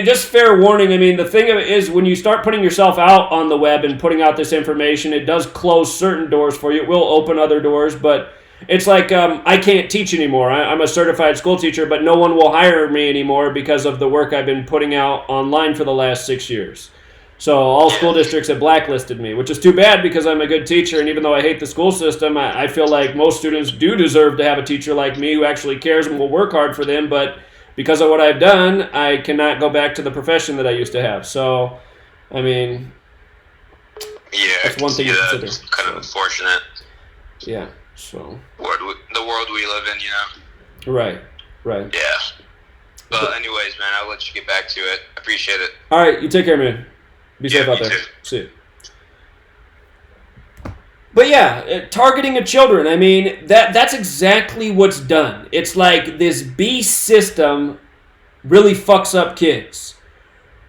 just fair warning, I mean, the thing of it is when you start putting yourself out on the web and putting out this information, it does close certain doors for you. It will open other doors, but it's like I can't teach anymore. I'm a certified school teacher, but no one will hire me anymore because of the work I've been putting out online for the last 6 years. So all school districts have blacklisted me, which is too bad because I'm a good teacher, and even though I hate the school system, I feel like most students do deserve to have a teacher like me who actually cares and will work hard for them, but because of what I've done, I cannot go back to the profession that I used to have. So, I mean, that's one thing to consider. It's kind of unfortunate. Yeah, so. The world we live in, Right. Yeah. But anyways, man, I'll let you get back to it. Appreciate it. All right, you take care, man. Be safe out there. Too. See you. But yeah, targeting of children. I mean, that's exactly what's done. It's like this beast system really fucks up kids.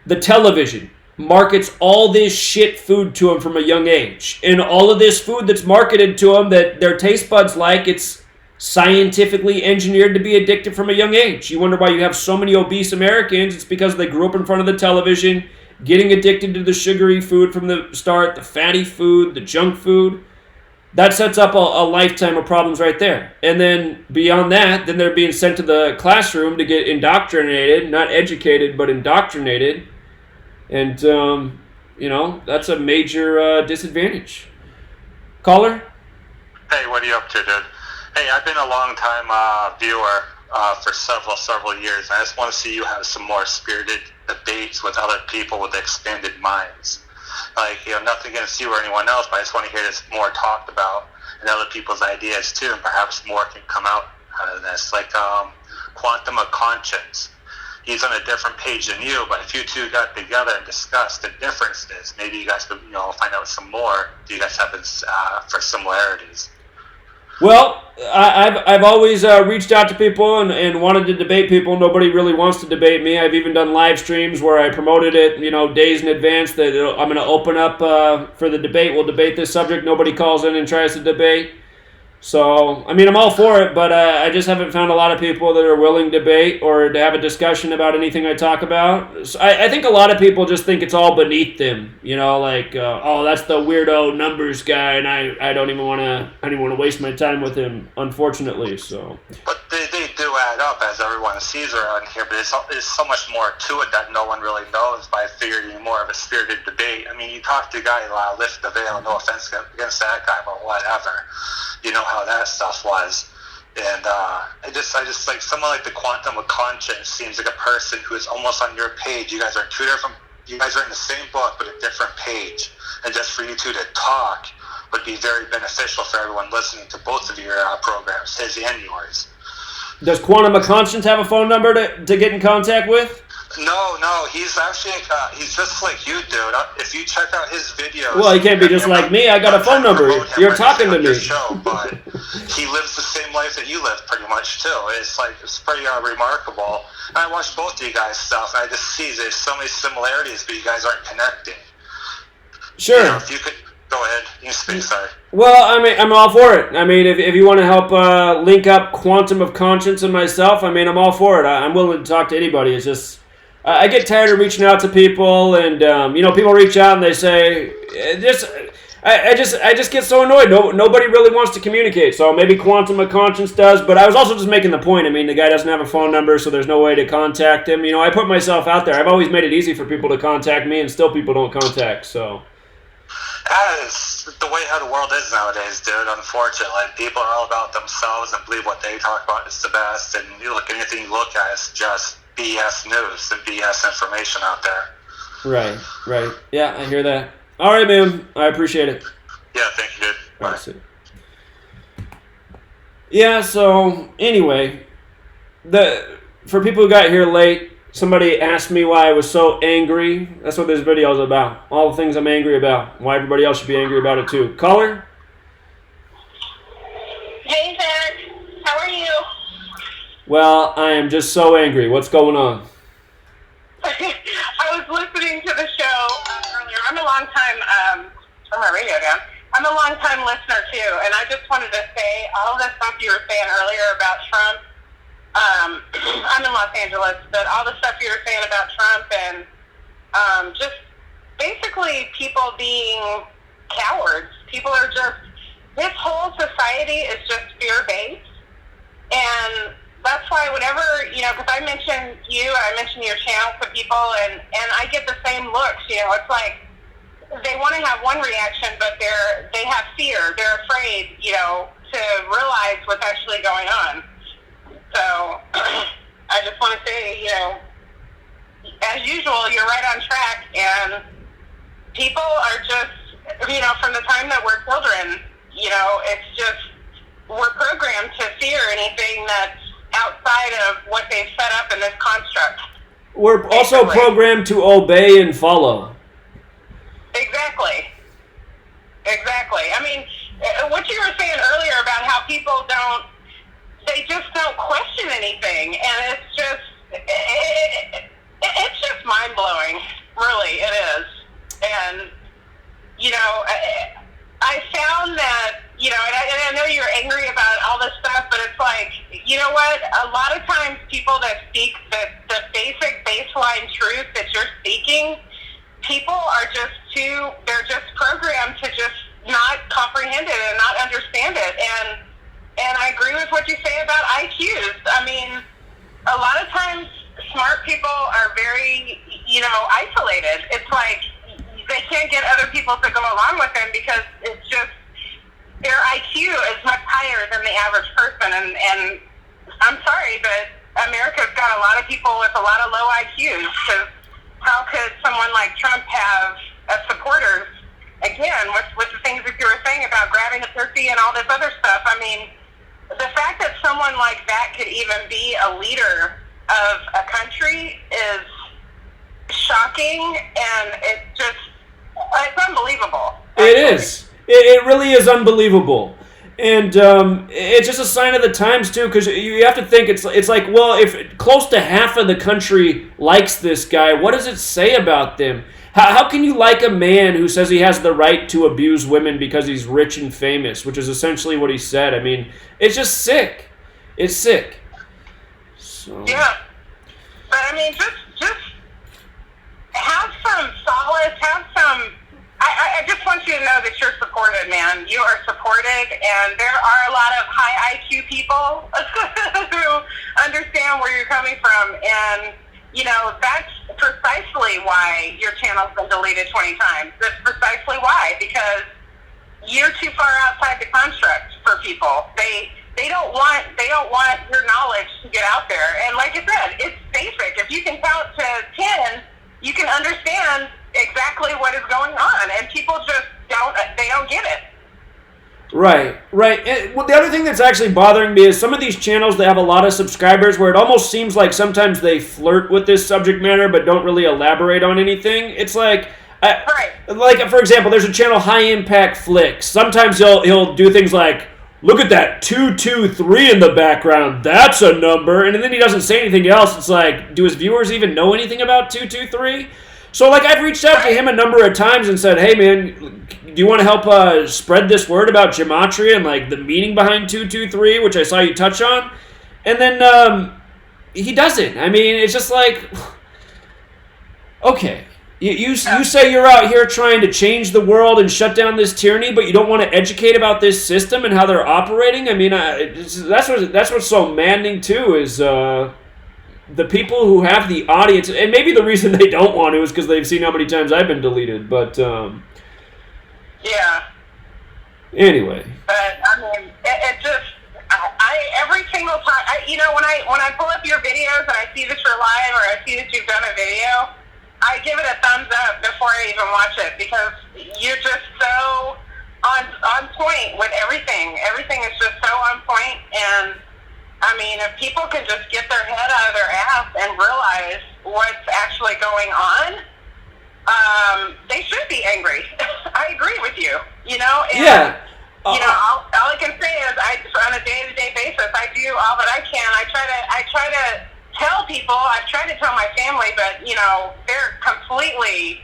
The television markets all this shit food to them from a young age. And all of this food that's marketed to them that their taste buds like, it's scientifically engineered to be addictive from a young age. You wonder why you have so many obese Americans. It's because they grew up in front of the television, getting addicted to the sugary food from the start, the fatty food, the junk food. That sets up a lifetime of problems right there. And then beyond that, then they're being sent to the classroom to get indoctrinated, not educated, but indoctrinated. And, that's a major disadvantage. Caller? Hey, what are you up to, dude? Hey, I've been a long-time viewer for several years, and I just want to see you have some more spirited debates with other people with expanded minds. Like, nothing against you or anyone else, but I just want to hear this more talked about and other people's ideas too, and perhaps more can come out of this. Like Quantum of Conscience. He's on a different page than you, but if you two got together and discussed the differences, maybe you guys could, find out some more. Do you guys have for similarities? Well, I've always reached out to people and wanted to debate people. Nobody really wants to debate me. I've even done live streams where I promoted it, days in advance that I'm going to open up for the debate. We'll debate this subject. Nobody calls in and tries to debate. So, I'm all for it, but I just haven't found a lot of people that are willing to debate or to have a discussion about anything I talk about. So I think a lot of people just think it's all beneath them, that's the weirdo numbers guy, and I don't even want to waste my time with him, unfortunately. So, but they do add up, as everyone sees around here. But there's so much more to it that no one really knows. But I figured you more of a spirited debate. You talk to a guy lift the veil. No offense against that guy, but whatever. You know how that stuff was. And I just like someone like the Quantum of Conscience seems like a person who is almost on your page. You guys are you guys are in the same book but a different page. And just for you two to talk would be very beneficial for everyone listening to both of your programs, his and yours. Does Quantum of Conscience have a phone number to get in contact with? No, he's actually, he's just like you, dude. If you check out his videos... Well, he can't be just like me. I got a phone number. You're talking to me. Show, but he lives the same life that you live, pretty much, too. It's pretty remarkable. And I watch both of you guys' stuff, and I just see there's so many similarities, but you guys aren't connecting. Sure. If you could... Go ahead. You speak, sorry. Well, I'm all for it. If you want to help link up Quantum of Conscience and myself, I'm all for it. I'm willing to talk to anybody. It's just... I get tired of reaching out to people, and people reach out and they say, I just get so annoyed. Nobody really wants to communicate. So maybe Quantum of Conscience does, but I was also just making the point. The guy doesn't have a phone number, so there's no way to contact him. I put myself out there. I've always made it easy for people to contact me, and still people don't contact. So that is the way how the world is nowadays, dude. Unfortunately, people are all about themselves and believe what they talk about is the best. And anything you look at is just BS news and BS information out there. Right. Yeah, I hear that. All right, man. I appreciate it. Yeah, thank you, dude. Bye. Yeah, so anyway, for people who got here late, somebody asked me why I was so angry. That's what this video is about. All the things I'm angry about. Why everybody else should be angry about it too. Caller? Hey, Zach. How are you? Well, I am just so angry. What's going on? I was listening to the show earlier. I'm a long time, turn my radio down. I'm a long time listener too, and I just wanted to say all the stuff you were saying earlier about Trump. I'm in Los Angeles, but all the stuff you were saying about Trump and just basically people being cowards. People are just, this whole society is just fear-based, and that's why whenever, because I mention you, I mention your channel to people, and I get the same looks, it's like they want to have one reaction, but they have fear. They're afraid, to realize what's actually going on. So I just want to say, as usual, you're right on track, and people are just, from the time that we're children, it's just, we're programmed to fear anything that's outside of what they've set up in this construct. We're also programmed to obey and follow. Exactly. how people they just don't question anything, and it's just mind blowing. Really, it is. And I found that and I know you're angry about all this stuff, but it's like, you know what? A lot of times, people that speak the basic baseline truth that you're speaking, people are they're just programmed to just not comprehend it and not understand it. And I agree with what you say about IQs. I mean, a lot of times smart people are very, isolated. It's like they can't get other people to go along with them because it's just their IQ is much higher than the average person. And I'm sorry, but America's got a lot of people with a lot of low IQs, because how could someone like Trump have supporters, again, with the things that you were saying about grabbing a turkey and all this other stuff? I mean, the fact that someone like that could even be a leader of a country is shocking, and it's unbelievable. It is. It really is unbelievable. And it's just a sign of the times, too, because you have to think, it's like, well, if close to half of the country likes this guy, what does it say about them? How can you like a man who says he has the right to abuse women because he's rich and famous, which is essentially what he said? I mean, it's just sick. It's sick. So. Yeah. But, I mean, just have some solace, have some... I just want you to know that you're supported, man. You are supported, and there are a lot of high IQ people who understand where you're coming from, and, that's precisely why your channel's been deleted 20 times. That's precisely why, because you're too far outside the construct for people. They don't want your knowledge to get out there. And like I said, it's basic. If you can count to 10, you can understand exactly what is going on, and people just don't get it. Right. And, well, the other thing that's actually bothering me is some of these channels that have a lot of subscribers where it almost seems like sometimes they flirt with this subject matter but don't really elaborate on anything. It's like, like, for example, there's a channel, High Impact Flicks. Sometimes he'll do things like, look at that 223 in the background, that's a number, and then he doesn't say anything else. It's like, do his viewers even know anything about 223? So, like, I've reached out to him a number of times and said, hey, man, do you want to help spread this word about gematria and, like, the meaning behind 223, which I saw you touch on? And then he doesn't. I mean, it's just like, okay, you say you're out here trying to change the world and shut down this tyranny, but you don't want to educate about this system and how they're operating? I mean, that's what's so maddening, too, is... the people who have the audience, and maybe the reason they don't want to is because they've seen how many times I've been deleted, but, yeah. Anyway. But, I mean, it just, every single time, when I pull up your videos and I see that you're live or I see that you've done a video, I give it a thumbs up before I even watch it, because you're just so on point with everything. Everything is just so on point, and I mean, if people can just get their head out of their ass and realize what's actually going on, they should be angry. I agree with you, And, yeah. All I can say is, on a day-to-day basis, I do all that I can. I try to tell people. I've tried to tell my family, but they're completely,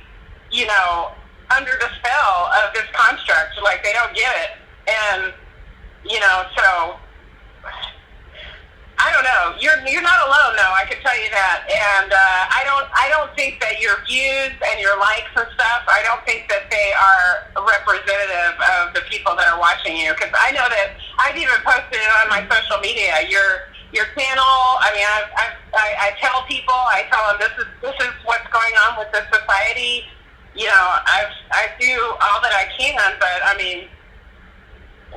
under the spell of this construct. Like, they don't get it, and so. I don't know. You're not alone, though. I can tell you that. And I don't think that your views and your likes and stuff, I don't think that they are representative of the people that are watching you. Because I know that I've even posted it on my social media. Your channel. I mean, I tell people. I tell them this is what's going on with this society. I do all that I can, but I mean,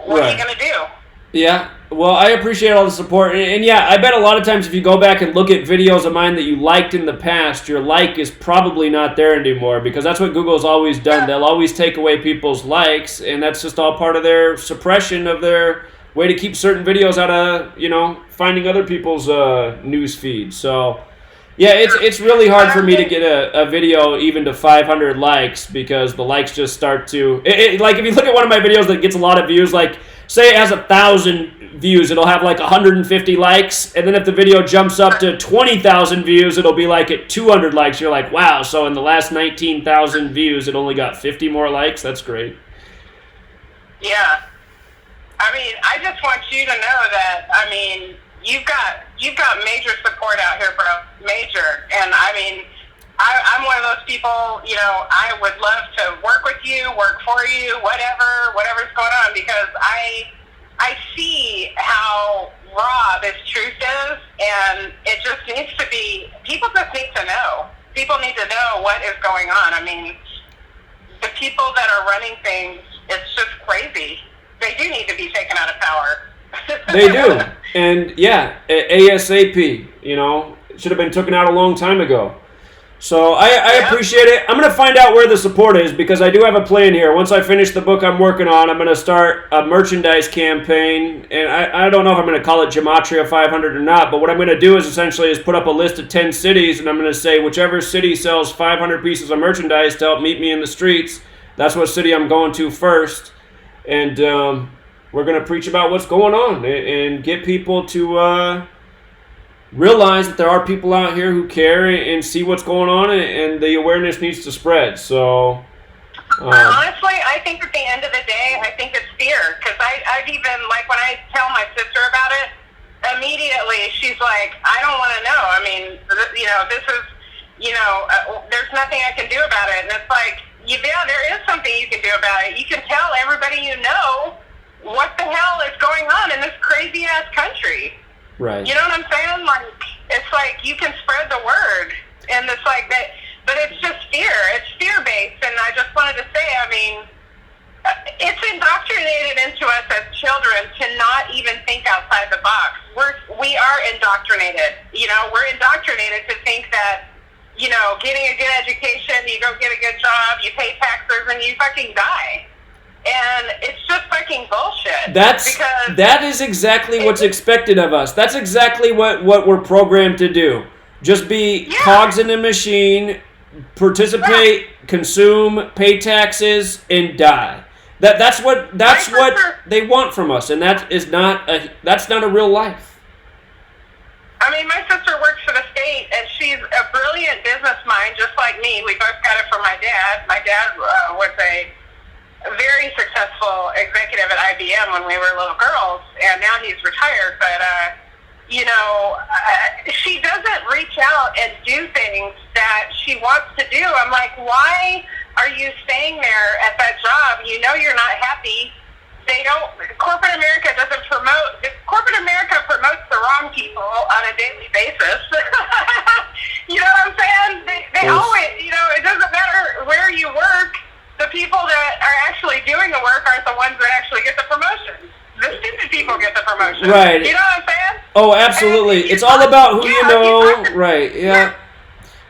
what are you gonna do? Yeah, well, I appreciate all the support, and yeah, I bet a lot of times if you go back and look at videos of mine that you liked in the past, your like is probably not there anymore, because that's what Google's always done. Yeah. They'll always take away people's likes, and that's just all part of their suppression of their way to keep certain videos out of, finding other people's news feed. So, Yeah, it's really hard for me to get a video even to 500 likes because the likes just start to like if you look at one of my videos that gets a lot of views, like say it has 1,000 views, it'll have like 150 likes, and then if the video jumps up to 20,000 views, it'll be like at 200 likes. You're like, wow, so in the last 19,000 views, it only got 50 more likes. That's great. Yeah. I mean, I just want you to know that, I mean, you've got major support out here, bro. Major. And I mean, I'm one of those people, you know, I would love to work with you, work for you, whatever's going on, because I see how raw this truth is, and it just needs to be, people just need to know. People need to know what is going on. I mean, the people that are running things, it's just crazy. They do need to be taken out of power. They do. And yeah, ASAP, you know, it should have been taken out a long time ago. So I appreciate it. I'm going to find out where the support is because I do have a plan here. Once I finish the book I'm working on, I'm going to start a merchandise campaign. And I don't know if I'm going to call it Gematria 500 or not, but what I'm going to do is essentially put up a list of 10 cities, and I'm going to say whichever city sells 500 pieces of merchandise to help meet me in the streets, that's what city I'm going to first. And we're going to preach about what's going on and get people to realize that there are people out here who care and see what's going on, and the awareness needs to spread. So, honestly, I think at the end of the day, I think it's fear. Because I've even, like, when I tell my sister about it, immediately she's like, I don't want to know. I mean, you know, this is, you know, there's nothing I can do about it. And it's like, yeah, there is something you can do about it. You can tell everybody you know what the hell is going on in this crazy-ass country. right. You know what I'm saying? Like, it's like you can spread the word, and it's like that, but it's just fear. It's fear-based, and I just wanted to say, I mean, it's indoctrinated into us as children to not even think outside the box. We are indoctrinated. You know, we're indoctrinated to think that, you know, getting a good education, you go get a good job, you pay taxes, and you fucking die. And it's just fucking bullshit. That is exactly what's expected of us. That's exactly what we're programmed to do. Just be cogs in a machine, participate, consume, pay taxes, and die. That's what they want from us, and that's not a real life. I mean, my sister works for the state, and she's a brilliant business mind, just like me. We both got it from my dad. My dad was a very successful executive at IBM when we were little girls, and now he's retired. But, you know, she doesn't reach out and do things that she wants to do. I'm like, why are you staying there at that job? You know you're not happy. Corporate America corporate America promotes the wrong people on a daily basis. You know what I'm saying? They always, you know, it doesn't matter where you work. The people that are actually doing the work aren't the ones that actually get the promotion. The stupid people get the promotion. Right. You know what I'm saying? Oh, absolutely. It's all about who you know. Right, yeah.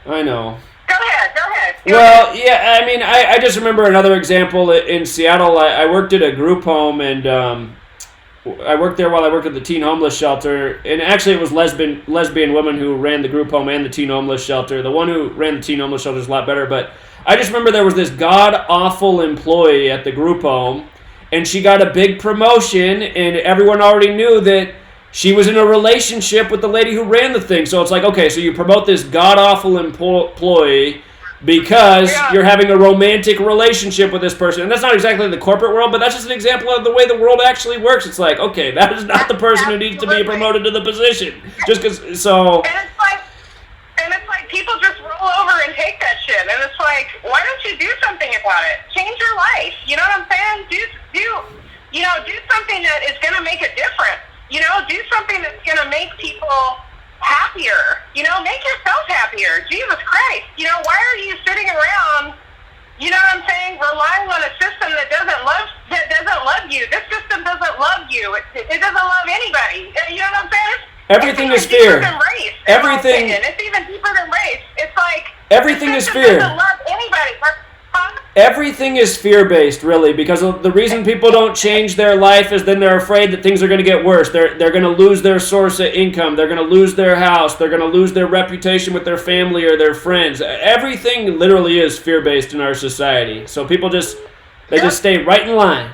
I know. Go ahead. Well, yeah, I mean, I just remember another example in Seattle. I worked at a group home, and I worked there while I worked at the teen homeless shelter. And actually, it was lesbian women who ran the group home and the teen homeless shelter. The one who ran the teen homeless shelter is a lot better, but I just remember there was this god-awful employee at the group home, and she got a big promotion, and everyone already knew that she was in a relationship with the lady who ran the thing. So it's like, okay, so you promote this god-awful employee because you're having a romantic relationship with this person. And that's not exactly the corporate world, but that's just an example of the way the world actually works. It's like, okay, that is not the person who needs to be promoted to the position. Just because, so... And it's like people just roll over and take that shit. And it's like, why don't you do something about it? Change your life. You know what I'm saying? Do something that is going to make a difference. You know, do something that's going to make people happier. You know, make yourself happier. Jesus Christ. You know, why are you sitting around, you know what I'm saying, relying on a system that doesn't love you? This system doesn't love you. It doesn't love anybody. You know what I'm saying? Everything is fear. Everything. It's even deeper than race. It's like everything is fear. Doesn't love anybody. Huh? Everything is fear-based, really, because the reason people don't change their life is then they're afraid that things are going to get worse. They're going to lose their source of income. They're going to lose their house. They're going to lose their reputation with their family or their friends. Everything literally is fear-based in our society. So people just stay right in line.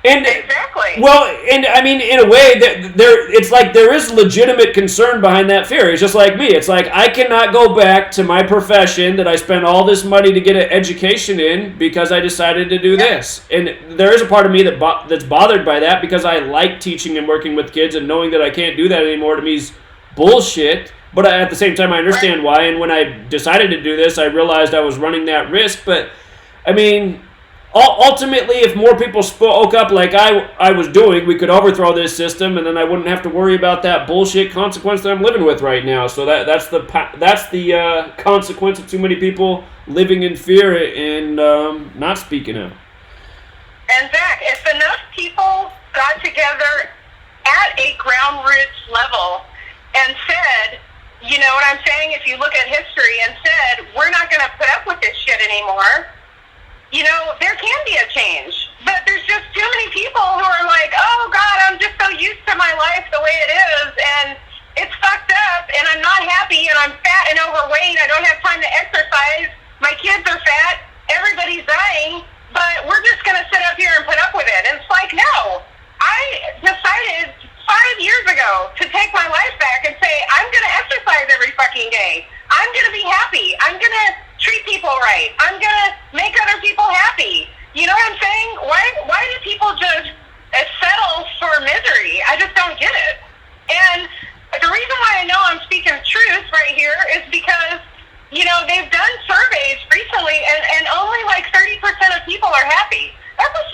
And Exactly. well, and I mean, in a way, it's like there is legitimate concern behind that fear. It's just like me. It's like I cannot go back to my profession that I spent all this money to get an education in because I decided to do this. And there is a part of me that's bothered by that because I like teaching and working with kids, and knowing that I can't do that anymore to me is bullshit. But at the same time, I understand why. And when I decided to do this, I realized I was running that risk. But I mean, ultimately, if more people spoke up like I was doing, we could overthrow this system, and then I wouldn't have to worry about that bullshit consequence that I'm living with right now. So that's the consequence of too many people living in fear and not speaking out. And Zach, if enough people got together at a ground roots level and said, you know what I'm saying, if you look at history and said, we're not going to put up with this shit anymore, you know, there can be a change. But there's just too many people who are like, oh, God, I'm just so used to my life the way it is, and it's fucked up, and I'm not happy, and I'm fat and overweight, I don't have time to exercise, my kids are fat, everybody's dying, but we're just going to sit up here and put up with it. And it's like, no. I decided 5 years ago to take my life back and say, I'm going to exercise every fucking day. I'm going to be happy. I'm going to treat people right. I'm going to make other people happy. You know what I'm saying? Why do people just settle for misery? I just don't get it. And the reason why I know I'm speaking truth right here is because, you know, they've done surveys recently, and only like 30% of people are happy. That's a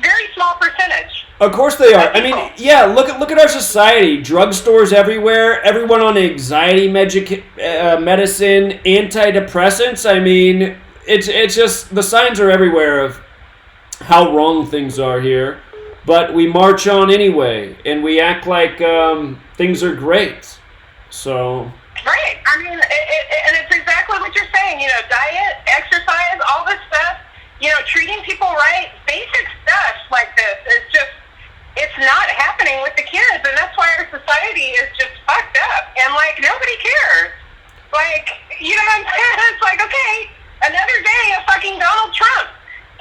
very small percentage. Of course they are. I mean, yeah, look at our society. Drugstores everywhere. Everyone on anxiety medicine, antidepressants. I mean, it's just the signs are everywhere of how wrong things are here. But we march on anyway, and we act like things are great. So. Right. I mean, and it's exactly what you're saying. You know, diet, exercise, all this stuff. You know, treating people right, basic stuff like this is just. It's not happening with the kids, and that's why our society is just fucked up. And, like, nobody cares. Like, you know what I'm saying? It's like, okay, another day of fucking Donald Trump.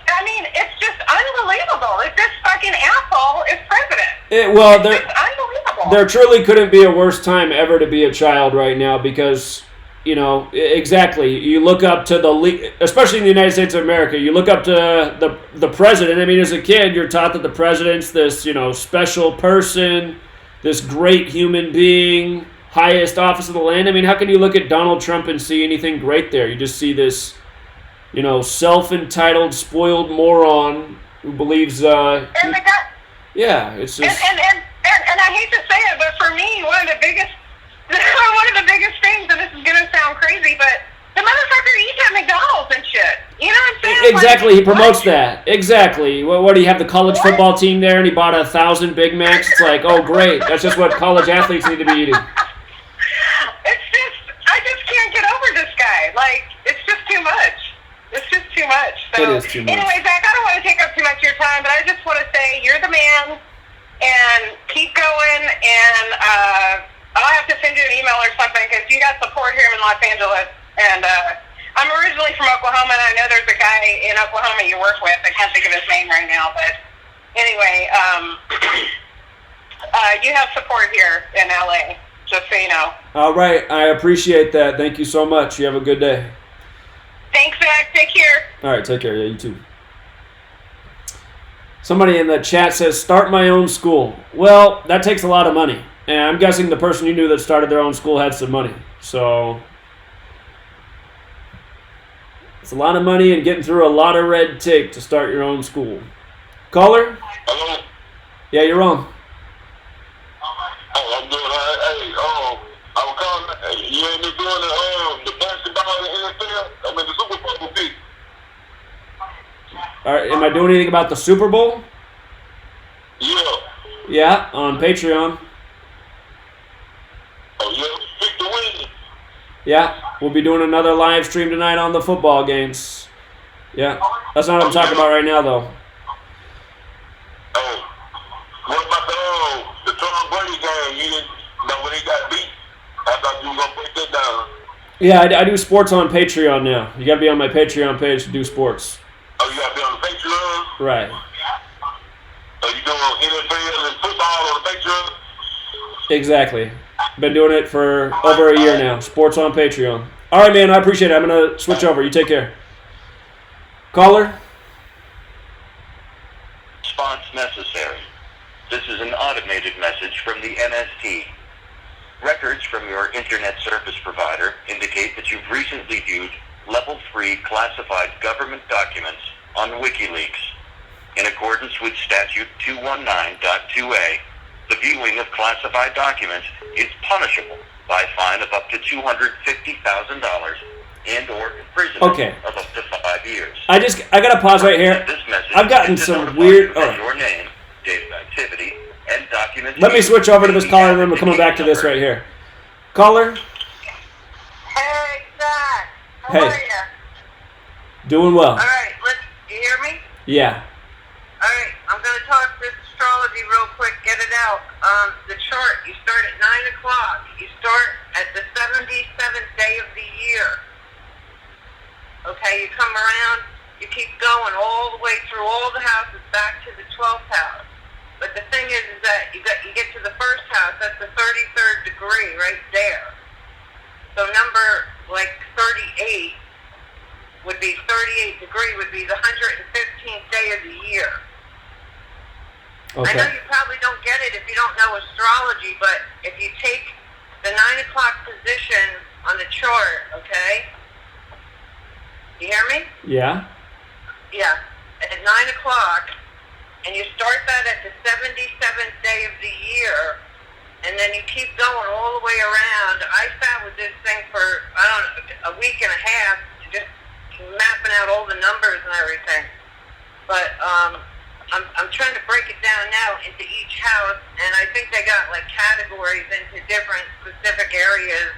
I mean, it's just unbelievable if this fucking asshole is president. It's unbelievable. There truly couldn't be a worse time ever to be a child right now because, you know, exactly. You look up to especially in the United States of America, you look up to the president. I mean, as a kid, you're taught that the president's this, you know, special person, this great human being, highest office of the land. I mean, how can you look at Donald Trump and see anything great there? You just see this, you know, self-entitled, spoiled moron who believes. Yeah, it's just. And I hate to say it, but for me, one of the biggest things, and this is gonna sound crazy, but the motherfucker eats at McDonald's and shit. You know what I'm saying? Exactly, he promotes that. Exactly. What do you have the college football team there, and he bought 1,000 Big Macs? It's like, oh great, that's just what college athletes need to be eating. I just can't get over this guy. Like, it's just too much. It's just too much. So, it is too much. Anyway, Zach, I don't want to take up too much of your time, but I just want to say you're the man, and keep going, and I'll have to send you an email or something because you got support here in Los Angeles. And I'm originally from Oklahoma, and I know there's a guy in Oklahoma you work with. I can't think of his name right now, but anyway, you have support here in LA, just so you know. All right, I appreciate that. Thank you so much. You have a good day. Thanks, Zach. Take care. All right, take care. Yeah, you too. Somebody in the chat says, start my own school. Well, that takes a lot of money. And I'm guessing the person you knew that started their own school had some money. So it's a lot of money and getting through a lot of red tape to start your own school. Caller? Hello? Yeah, you're on. Oh, I'm doing all right. Hey, I was calling. You ain't been doing the basketball in the NFL? I mean, the Super Bowl pick. All right, am I doing anything about the Super Bowl? Yeah. Yeah, on Patreon. Oh, yeah. Pick the winner. Yeah. We'll be doing another live stream tonight on the football games. Yeah, that's not what I'm talking about right now, though. Oh, what about the Tom Brady game? You didn't know when he got beat. I thought you were gonna break that down. Yeah, I do sports on Patreon now. You got to be on my Patreon page to do sports. Oh, you gotta be on the Patreon. Right. So you doing NFL and football on the Patreon? Exactly. Been doing it for over a year now. Sports on Patreon. All right, man. I appreciate it. I'm going to switch over. You take care. Caller? Response necessary. This is an automated message from the NST. Records from your internet service provider indicate that you've recently viewed Level 3 classified government documents on WikiLeaks. In accordance with Statute 219.2a, the viewing of classified documents is punishable by a fine of up to $250,000 and or imprisonment Okay. of up to 5 years. I got to pause right here. This message I've gotten is to some notify weird... you Oh. that your name, date of activity, and documents... Let me switch over to this caller and then we're coming back to this right here. Caller? Hey, Zach. How Hey. are you? Doing well. All right, you hear me? Yeah. All right, I'm going to talk this astrology real quick, get it out. The chart, you start at 9 o'clock. You start at the 77th day of the year. Okay, you come around, you keep going all the way through all the houses back to the 12th house. But the thing is that you get to the first house, that's the 33rd degree right there. So number, like, 38 would be 38 degree, would be the 115th day of the year. I know Okay. you probably don't get it if you don't know astrology, but if you take the 9 o'clock position on the chart, okay? You hear me? Yeah. Yeah. At 9 o'clock, and you start that at the 77th day of the year, and then you keep going all the way around. I sat with this thing for, I don't know, a week and a half, just mapping out all the numbers and everything. But I'm trying to break it down now into each house, and I think they got like categories into different specific areas.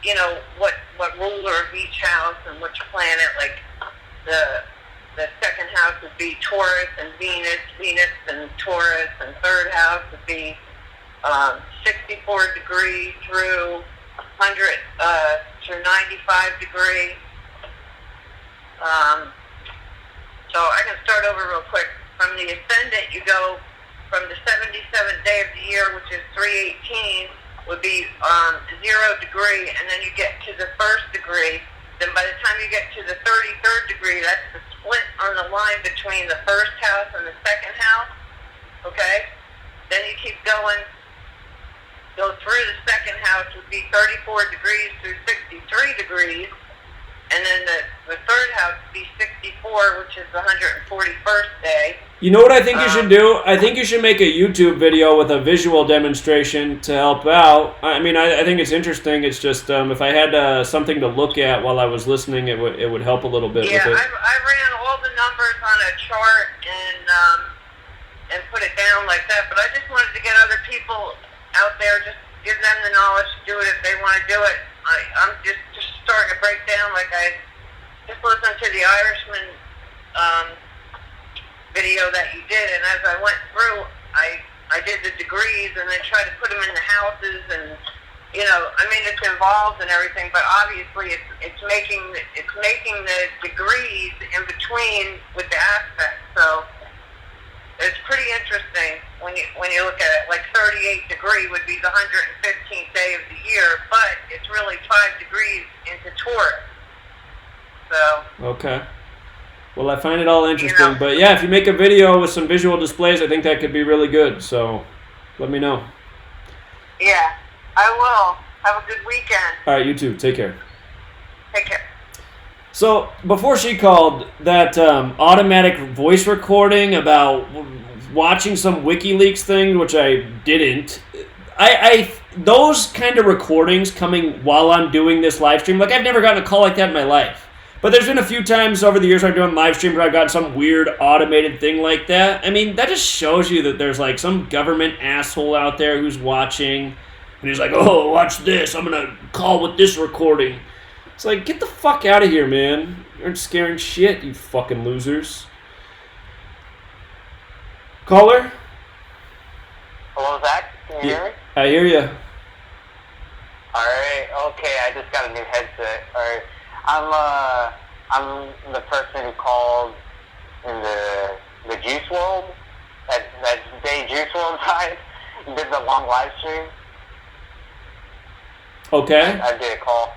You know, what ruler of each house and which planet, like the second house would be Taurus and Venus and Taurus, and third house would be 64 degree through 100 through 95 degree. So I can start over real quick. From the ascendant, you go from the 77th day of the year, which is 318, would be 0 degree, and then you get to the first degree. Then by the time you get to the 33rd degree, that's the split on the line between the first house and the second house. Okay? Then you keep going. Go through the second house would be 34 degrees through 63 degrees. And then the third house would be 64, which is the 141st day. You know what I think you should do? I think you should make a YouTube video with a visual demonstration to help out. I mean, I think it's interesting. It's just if I had something to look at while I was listening, it would help a little bit Yeah, with it. I ran all the numbers on a chart and put it down like that. But I just wanted to get other people out there, just give them the knowledge to do it if they want to do it. I'm just starting to break down. Like I just listened to the Irishman video that you did, and as I went through, I did the degrees and then tried to put them in the houses, and you know, I mean, it's involved and everything, but obviously it's making the degrees in between with the aspects. So it's pretty interesting when you look at it. Like 38 degree would be the 115th day of the year, but it's really 5 degrees into Taurus. So Okay. Well, I find it all interesting. You know. But yeah, if you make a video with some visual displays, I think that could be really good. So let me know. yeah, I will. Have a good weekend. All right, you too. Take care. Take care. So before she called, that automatic voice recording about watching some WikiLeaks thing, which I didn't. I those kind of recordings coming while I'm doing this live stream, like I've never gotten a call like that in my life. But there's been a few times over the years I'm doing live streams where I've gotten some weird automated thing like that. I mean, that just shows you that there's like some government asshole out there who's watching. And he's like, oh, watch this. I'm going to call with this recording. It's like, get the fuck out of here, man. You aren't scaring shit, you fucking losers. Caller? Hello, Zach? Can you hear me? I hear you. Alright, okay, I just got a new headset. Alright. I'm the person who called in the Juice World. That day Juice World died. Did the long live stream. Okay. I did a call.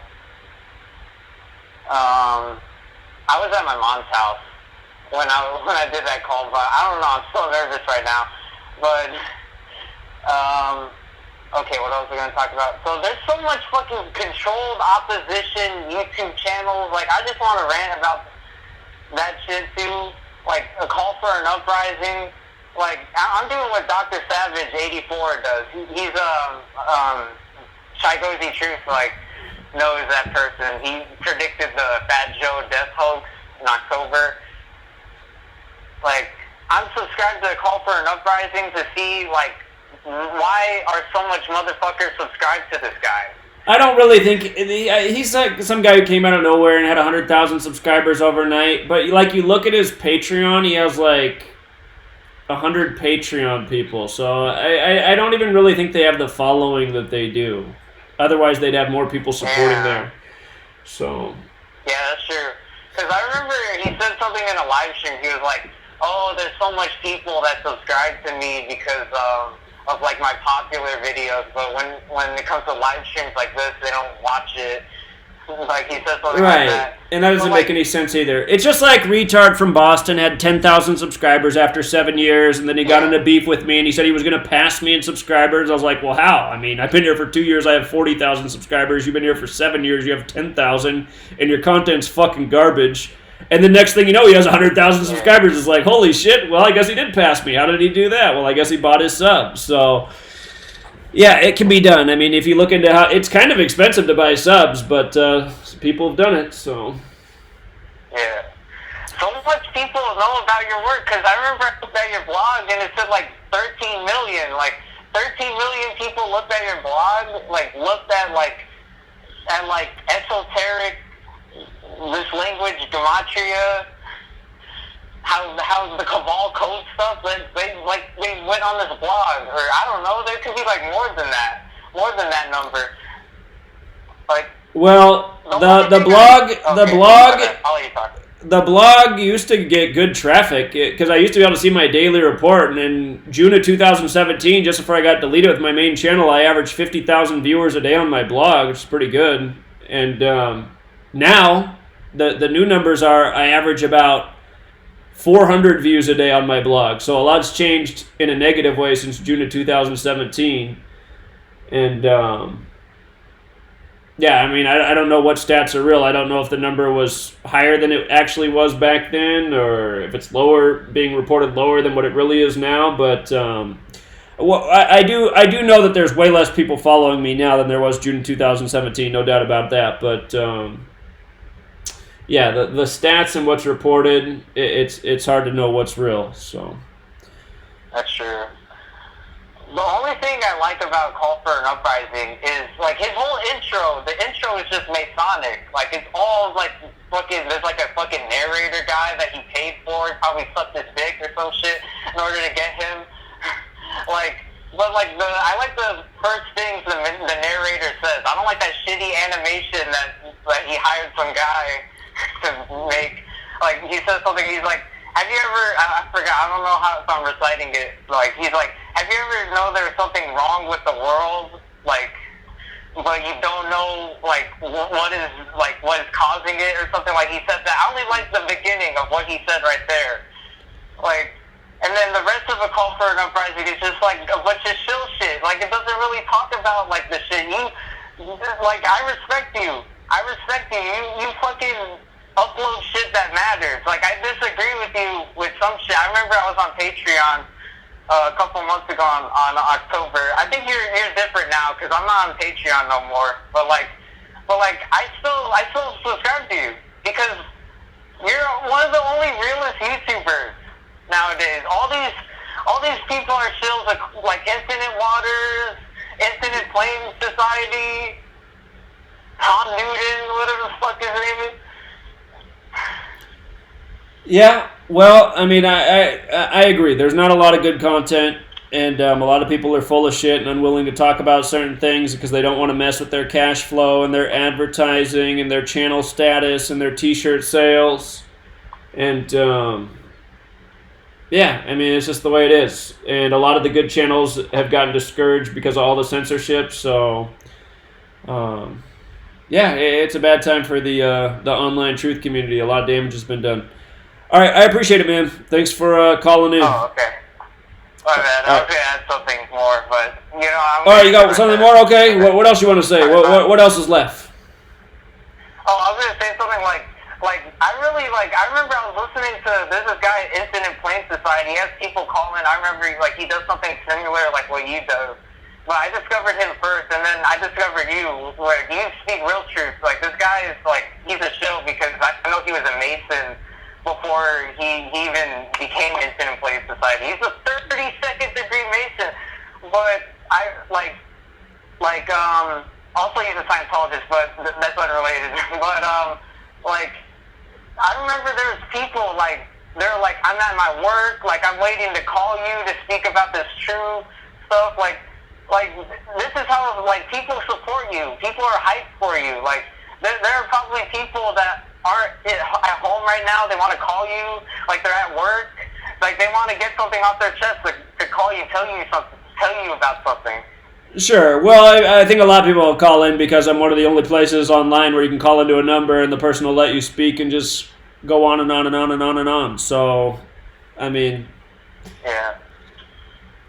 I was at my mom's house when I did that call, but I don't know, I'm so nervous right now. But okay, what else are we gonna talk about? So there's so much fucking controlled opposition YouTube channels. Like, I just want to rant about that shit too. Like, a call for an uprising. Like, I'm doing what Dr. Savage 84 does. He's Chigozy Truth, like, knows that person. He predicted the Fat Joe death hoax in October. Like, I'm subscribed to the call for an uprising to see, like, why are so much motherfuckers subscribed to this guy? I don't really think he's like some guy who came out of nowhere and had 100,000 subscribers overnight. But like, you look at his Patreon, he has like 100 Patreon people. So I don't even really think they have the following that they do. Otherwise, they'd have more people supporting there. So yeah, that's true. Because I remember he said something in a live stream. He was like, "Oh, there's so much people that subscribe to me because of like my popular videos, but when it comes to live streams like this, they don't watch it." Like, he said something like that. And that doesn't make any sense either. It's just like retard from Boston had 10,000 subscribers after 7 years, and then he got into beef with me, and he said he was going to pass me in subscribers. I was like, well, how? I mean, I've been here for 2 years, I have 40,000 subscribers. You've been here for 7 years, you have 10,000, and your content's fucking garbage. And the next thing you know, he has 100,000 subscribers. It's like, holy shit, well, I guess he did pass me. How did he do that? Well, I guess he bought his sub. So, yeah, it can be done. I mean, if you look into how... It's kind of expensive to buy subs, but people have done it, so... Yeah. So much people know about your work, because I remember I looked at your blog, and it said, like, 13 million. Like, 13 million people looked at your blog, like, looked at esoteric... this language, gematria, how the Cabal code stuff, they went on this blog, or I don't know, there could be like more than that number. Like, well, the blog used to get good traffic because I used to be able to see my daily report, and in June of 2017, just before I got deleted with my main channel, I averaged 50,000 viewers a day on my blog, which is pretty good. And now the new numbers are I average about 400 views a day on my blog. So a lot's changed in a negative way since June of 2017. And yeah, I mean, I don't know what stats are real. I don't know if the number was higher than it actually was back then, or if it's lower, being reported lower than what it really is now. But well, I do know that there's way less people following me now than there was June 2017, no doubt about that. But yeah, the stats and what's reported, it's hard to know what's real. So that's true. The only thing I like about Call for an Uprising is, like, his whole intro. The intro is just Masonic. Like, it's all, like, fucking, there's, like, a fucking narrator guy that he paid for. He probably sucked his dick or some shit in order to get him. Like, but, like, I like the first things the narrator says. I don't like that shitty animation that he hired some guy to make. Like, he says something, he's like, have you ever, I forgot, I don't know how, if I'm reciting it, like, he's like, have you ever know there's something wrong with the world, like, but you don't know, like, what is causing it, or something, like, he said that. I only like the beginning of what he said right there, like, and then the rest of the Call for an Uprising is just, like, a bunch of shill shit, like, it doesn't really talk about, like, the shit, like, I respect you, you fucking upload shit that matters. Like, I disagree with you with some shit. I remember I was on Patreon a couple months ago on October. I think you're different now because I'm not on Patreon no more. But I still subscribe to you because you're one of the only realist YouTubers nowadays. All these people are shills like Infinite Waters, Instant in Flames Society, Tom Newton, whatever the fuck his name is. Yeah, well, I mean, I agree. There's not a lot of good content, and a lot of people are full of shit and unwilling to talk about certain things because they don't want to mess with their cash flow and their advertising and their channel status and their T-shirt sales. And, yeah, I mean, it's just the way it is. And a lot of the good channels have gotten discouraged because of all the censorship, so... yeah, it's a bad time for the online truth community. A lot of damage has been done. All right, I appreciate it, man. Thanks for calling in. Oh, okay. All right, man. I was gonna add something more, but you know. All right, you got something more? Okay. What else you want to say? What else is left? Oh, I was gonna say something like I remember I was listening to there's this guy Instant in Plain Society. He has people calling. I remember he does something similar like what you do. But I discovered him first, and then I discovered you, where you speak real truth. Like, this guy is, he's a show because I know he was a Mason before he even became Instant in Plain Society. He's a 32nd degree Mason, but also he's a Scientologist, but that's unrelated. But, I remember there was people, they're like, I'm at my work, I'm waiting to call you to speak about this true stuff, this is how, people support you. People are hyped for you. There are probably people that aren't at home right now. They want to call you. They're at work. They want to get something off their chest to call you, tell you about something. Sure. Well, I think a lot of people call in because I'm one of the only places online where you can call into a number and the person will let you speak and just go on and on and on and on and on. So, I mean... Yeah.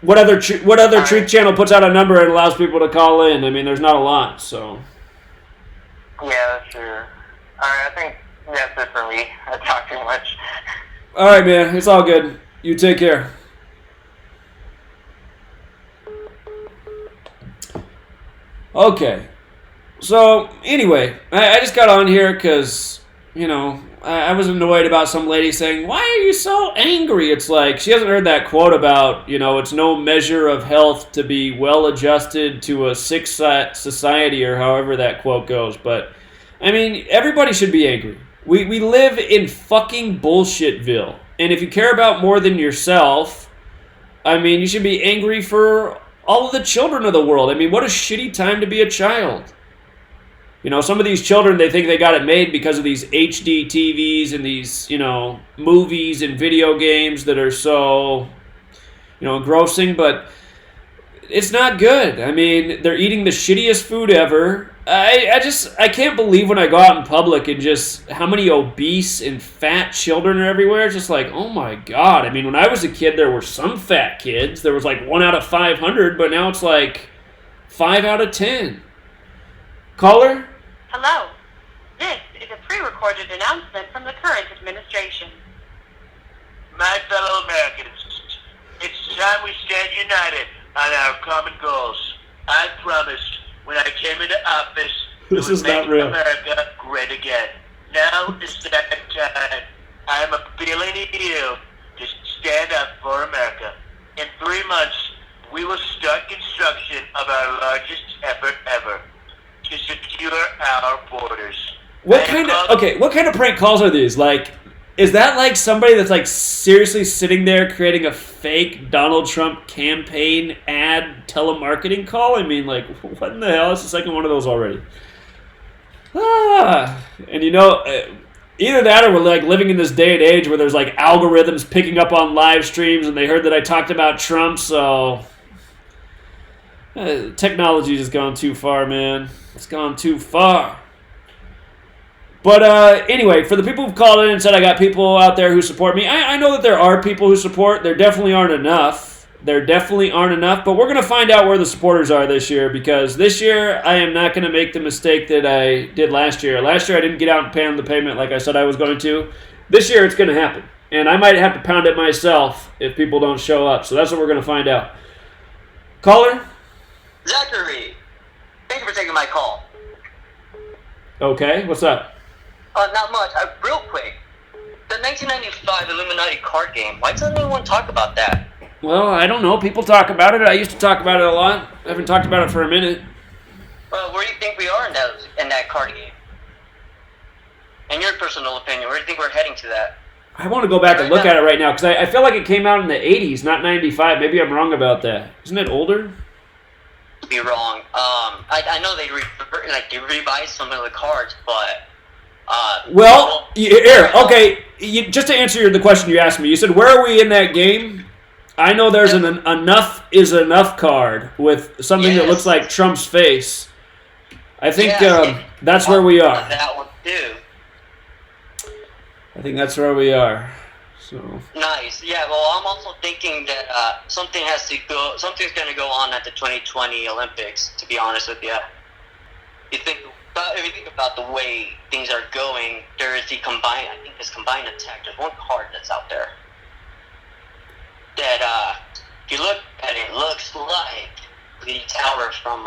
What other truth channel puts out a number and allows people to call in? I mean, there's not a lot, so... Yeah, that's true. Alright, I think that's it for me. I talk too much. Alright, man. It's all good. You take care. Okay. So, anyway, I just got on here because, I was annoyed about some lady saying, why are you so angry? It's like, she hasn't heard that quote about, it's no measure of health to be well adjusted to a sick society, or however that quote goes. But, I mean, everybody should be angry. We live in fucking bullshitville. And if you care about more than yourself, I mean, you should be angry for all of the children of the world. I mean, what a shitty time to be a child. Some of these children, they think they got it made because of these HD TVs and these, movies and video games that are so, engrossing, but it's not good. I mean, they're eating the shittiest food ever. I can't believe when I go out in public and just how many obese and fat children are everywhere. It's just like, oh my God. I mean, when I was a kid, there were some fat kids. There was 1 out of 500, but now it's 5 out of 10. Caller? Hello. This is a pre-recorded announcement from the current administration. My fellow Americans, it's time we stand united on our common goals. I promised when I came into office This is not make real. America great again. Now is that time. I am appealing to you to stand up for America. In 3 months, we will start construction of our largest effort ever to secure our borders. What kind of prank calls are these? Is that somebody that's seriously sitting there creating a fake Donald Trump campaign ad telemarketing call? I mean, what in the hell? It's the second one of those already. And either that or we're living in this day and age where there's algorithms picking up on live streams and they heard that I talked about Trump, so technology has gone too far, man. It's gone too far. But anyway, for the people who've called in and said I got people out there who support me, I know that there are people who support. There definitely aren't enough. But we're going to find out where the supporters are this year, because this year I am not going to make the mistake that I did last year. Last year I didn't get out and pound the pavement like I said I was going to. This year it's going to happen. And I might have to pound it myself if people don't show up. So that's what we're going to find out. Caller? Zachary, thank you for taking my call. Okay, what's up? Not much. Real quick, the 1995 Illuminati card game, why doesn't anyone talk about that? Well, I don't know. People talk about it. I used to talk about it a lot. I haven't talked about it for a minute. Well, where do you think we are in that card game? In your personal opinion, where do you think we're heading to that? I want to go back and look at it right now because I feel like it came out in the 80s, not 95. Maybe I'm wrong about that. Isn't it older? Be wrong. I know they revised some of the cards, but okay. Just to answer the question you asked me, you said where are we in that game? I know there's an enough is enough card with something that looks like Trump's face. I think that's where we are. That one too. I think that's where we are. So nice. Yeah. Well, I'm also thinking that something's going to go on at the 2020 Olympics. To be honest with you, if you think about the way things are going, there is the combined. I think this combined attack. There's one card that's out there that, if you look at it, looks like the tower from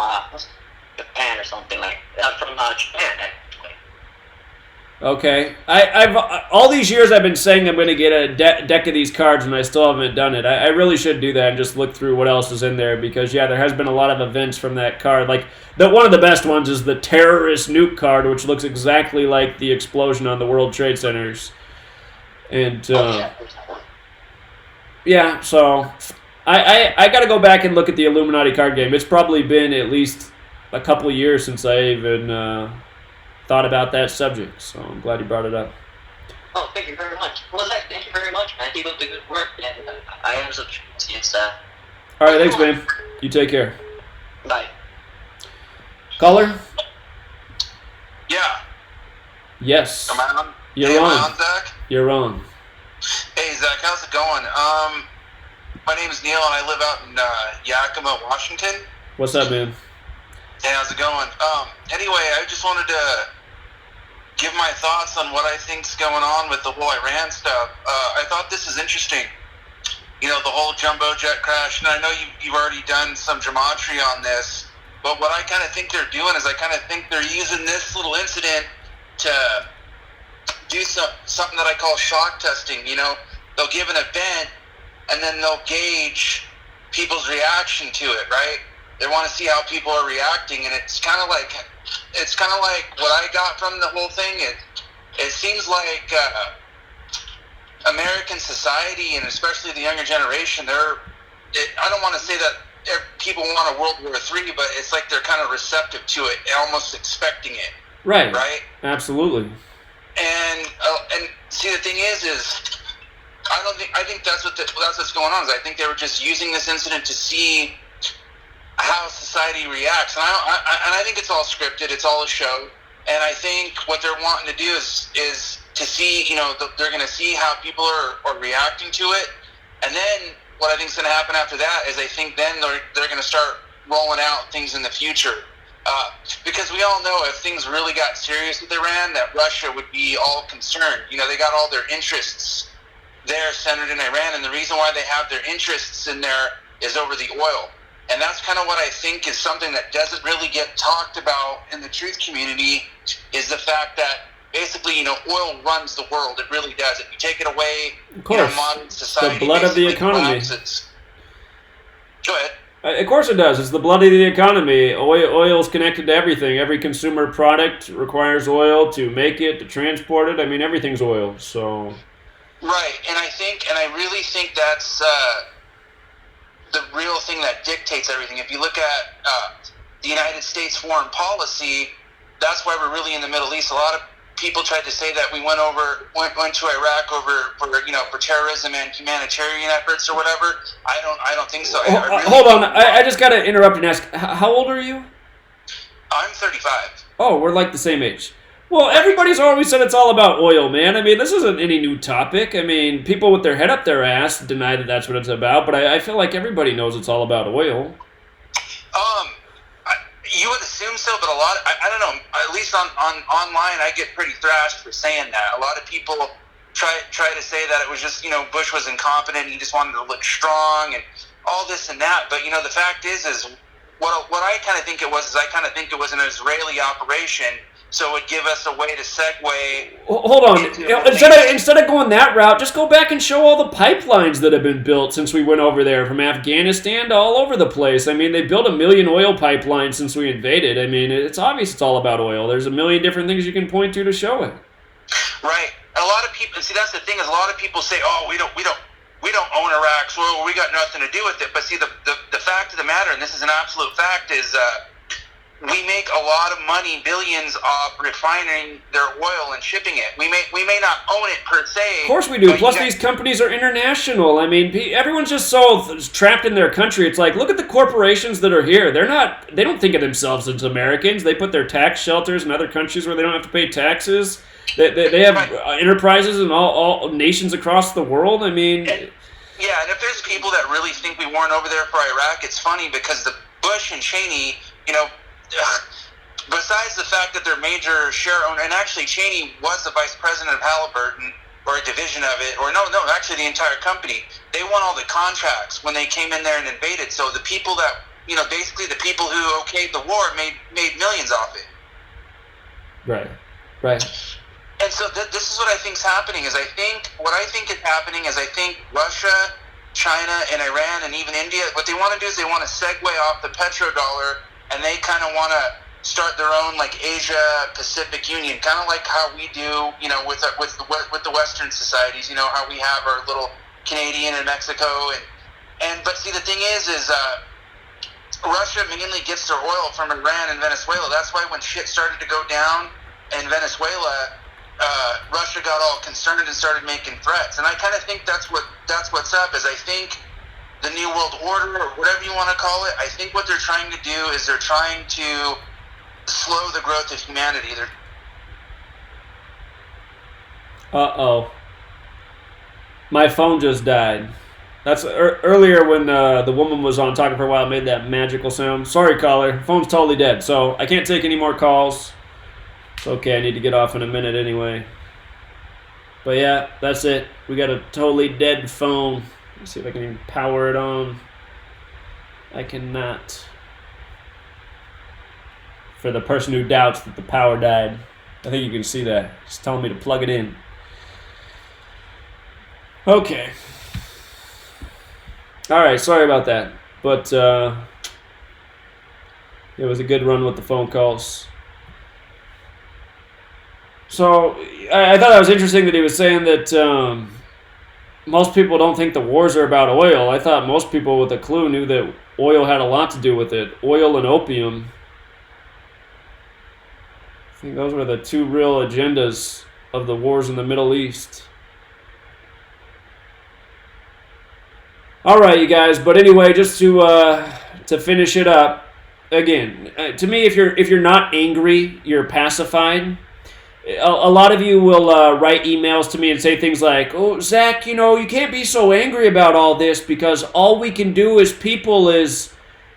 Japan or something from Japan. Actually. Okay, I've all these years I've been saying I'm going to get a deck of these cards, and I still haven't done it. I really should do that and just look through what else is in there because there has been a lot of events from that card. Like one of the best ones is the terrorist nuke card, which looks exactly like the explosion on the World Trade Centers, and so I got to go back and look at the Illuminati card game. It's probably been at least a couple of years since I even thought about that subject, so I'm glad you brought it up. Oh, thank you very much. Well, Zach, thank you very much, man. Keep up the good work, and I am subscribed. All right, thanks, man. You take care. Bye. Caller? Yeah. Yes. Am I on? You're on. Am I on, Zach? You're on. Hey, Zach, how's it going? My name is Neil, and I live out in Yakima, Washington. What's up, man? Hey, how's it going? Anyway, I just wanted to give my thoughts on what I think's going on with the whole Iran stuff. I thought this is interesting. You know, the whole jumbo jet crash, and I know you've already done some gematria on this, but what I kind of think they're doing is I kind of think they're using this little incident to do something that I call shock testing. You know, they'll give an event, and then they'll gauge people's reaction to it, right? They want to see how people are reacting, and it's kind of like what I got from the whole thing. It seems like American society, and especially the younger generation, I don't want to say that people want a World War III, but it's like they're kind of receptive to it, almost expecting it. Right. Right. Absolutely. And see, the thing is I think that's what's going on. Is I think they were just using this incident to see how society reacts, and I think it's all scripted. It's all a show, and I think what they're wanting to do is to see, you know, they're going to see how people are reacting to it, and then what I think is going to happen after that is I think then they're going to start rolling out things in the future, because we all know if things really got serious with Iran, that Russia would be all concerned. You know, they got all their interests there centered in Iran, and the reason why they have their interests in there is over the oil. And that's kind of what I think is something that doesn't really get talked about in the truth community, is the fact that basically, you know, oil runs the world. It really does. If you take it away, of course, you know, modern society, the blood of the economy. collapses. Go ahead. Of course it does. It's the blood of the economy. Oil is connected to everything. Every consumer product requires oil to make it, to transport it. I mean, everything's oil. So. Right, and I really think that's the real thing that dictates everything. If you look at the United States foreign policy, that's why we're really in the Middle East. A lot of people tried to say that we went to Iraq for terrorism and humanitarian efforts or whatever. I don't think so. Hold on, I just got to interrupt and ask, how old are you? I'm 35. Oh, we're like the same age. Well, everybody's always said it's all about oil, man. I mean, this isn't any new topic. I mean, people with their head up their ass deny that that's what it's about, but I feel like everybody knows it's all about oil. You would assume so, but a lot, I don't know, at least on online, I get pretty thrashed for saying that. A lot of people try to say that it was just, you know, Bush was incompetent, he just wanted to look strong and all this and that, but, you know, the fact is what I kind of think it was is I kind of think it was an Israeli operation so it would give us a way to segue. Hold on. Instead of going that route, just go back and show all the pipelines that have been built since we went over there, from Afghanistan to all over the place. I mean, they built 1 million oil pipelines since we invaded. I mean, it's obvious it's all about oil. There's 1 million different things you can point to show it. Right. A lot of people, see, that's the thing, is a lot of people say, oh, we don't own Iraq's oil, we got nothing to do with it. But see, the fact of the matter, and this is an absolute fact, is we make a lot of money, billions, off refining their oil and shipping it. We may not own it per se. Of course we do. Plus, these companies are international. I mean, everyone's just so trapped in their country. It's like, look at the corporations that are here. They don't think of themselves as Americans. They put their tax shelters in other countries where they don't have to pay taxes. They have enterprises in all nations across the world. I mean... Yeah, and if there's people that really think we weren't over there for Iraq, it's funny because the Bush and Cheney, besides the fact that they're major share owner, and actually Cheney was the vice president of Halliburton, or a division of it, or no, actually the entire company. They won all the contracts when they came in there and invaded. So the people that, basically the people who okayed the war made millions off it. Right. And so this is what I think is happening. What I think is happening is I think Russia, China, and Iran, and even India, what they want to do is they want to segue off the petrodollar, and they kind of want to start their own like Asia Pacific Union, kind of like how we do, with the Western societies. How we have our little Canadian and Mexico, but see, the thing is Russia mainly gets their oil from Iran and Venezuela. That's why when shit started to go down in Venezuela, Russia got all concerned and started making threats. And I kind of think that's what's up. Is I think the New World Order, or whatever you want to call it, I think what they're trying to do is they're trying to slow the growth of humanity. Uh-oh. My phone just died. That's earlier when the woman was on talking for a while, made that magical sound. Sorry, caller. Phone's totally dead, so I can't take any more calls. It's okay, I need to get off in a minute anyway. But yeah, that's it. We got a totally dead phone. Let's see if I can even power it on. I cannot. For the person who doubts that the power died, I think you can see that. It's telling me to plug it in. Okay. Alright, sorry about that. But it was a good run with the phone calls. So, I thought that was interesting that he was saying that most people don't think the wars are about oil. I thought most people with a clue knew that oil had a lot to do with it. Oil and opium. I think those were the two real agendas of the wars in the Middle East. All right, you guys. But anyway, just to finish it up, again, to me, if you're not angry, you're pacified. A lot of you will write emails to me and say things like, "Oh, Zach, you can't be so angry about all this because all we can do as people is,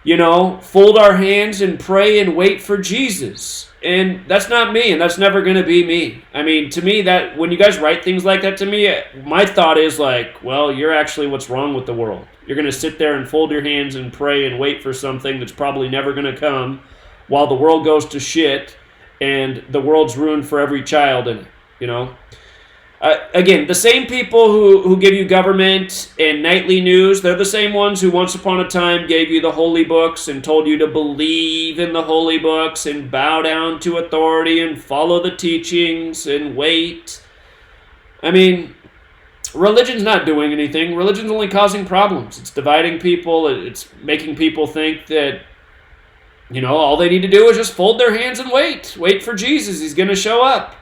fold our hands and pray and wait for Jesus." And that's not me, and that's never going to be me. I mean, to me, that when you guys write things like that to me, my thought is like, well, you're actually what's wrong with the world. You're going to sit there and fold your hands and pray and wait for something that's probably never going to come while the world goes to shit and the world's ruined for every child in it, Again, the same people who give you government and nightly news, they're the same ones who once upon a time gave you the holy books and told you to believe in the holy books and bow down to authority and follow the teachings and wait. I mean, religion's not doing anything. Religion's only causing problems. It's dividing people. It's making people think that, all they need to do is just fold their hands and wait. Wait for Jesus. He's going to show up.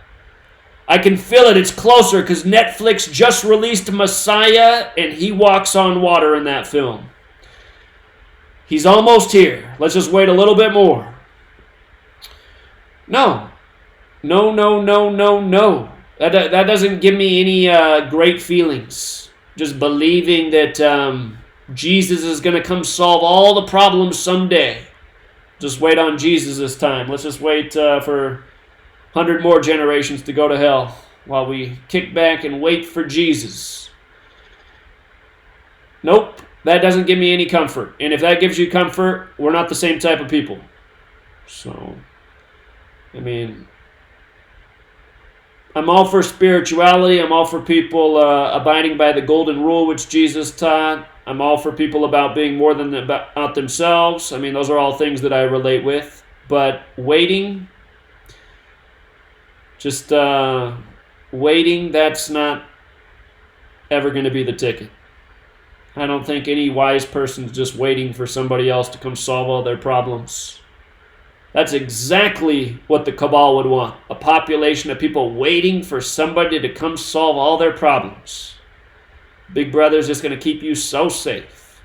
I can feel it. It's closer because Netflix just released Messiah and he walks on water in that film. He's almost here. Let's just wait a little bit more. No. That doesn't give me any great feelings. Just believing that Jesus is going to come solve all the problems someday. Just wait on Jesus this time. Let's just wait for 100 more generations to go to hell while we kick back and wait for Jesus. Nope, that doesn't give me any comfort. And if that gives you comfort, we're not the same type of people. So, I mean, I'm all for spirituality. I'm all for people abiding by the golden rule which Jesus taught. I'm all for people about being more than about themselves. I mean, those are all things that I relate with. But waiting, just waiting, that's not ever going to be the ticket. I don't think any wise person's just waiting for somebody else to come solve all their problems. That's exactly what the cabal would want. A population of people waiting for somebody to come solve all their problems. Big Brother's just going to keep you so safe.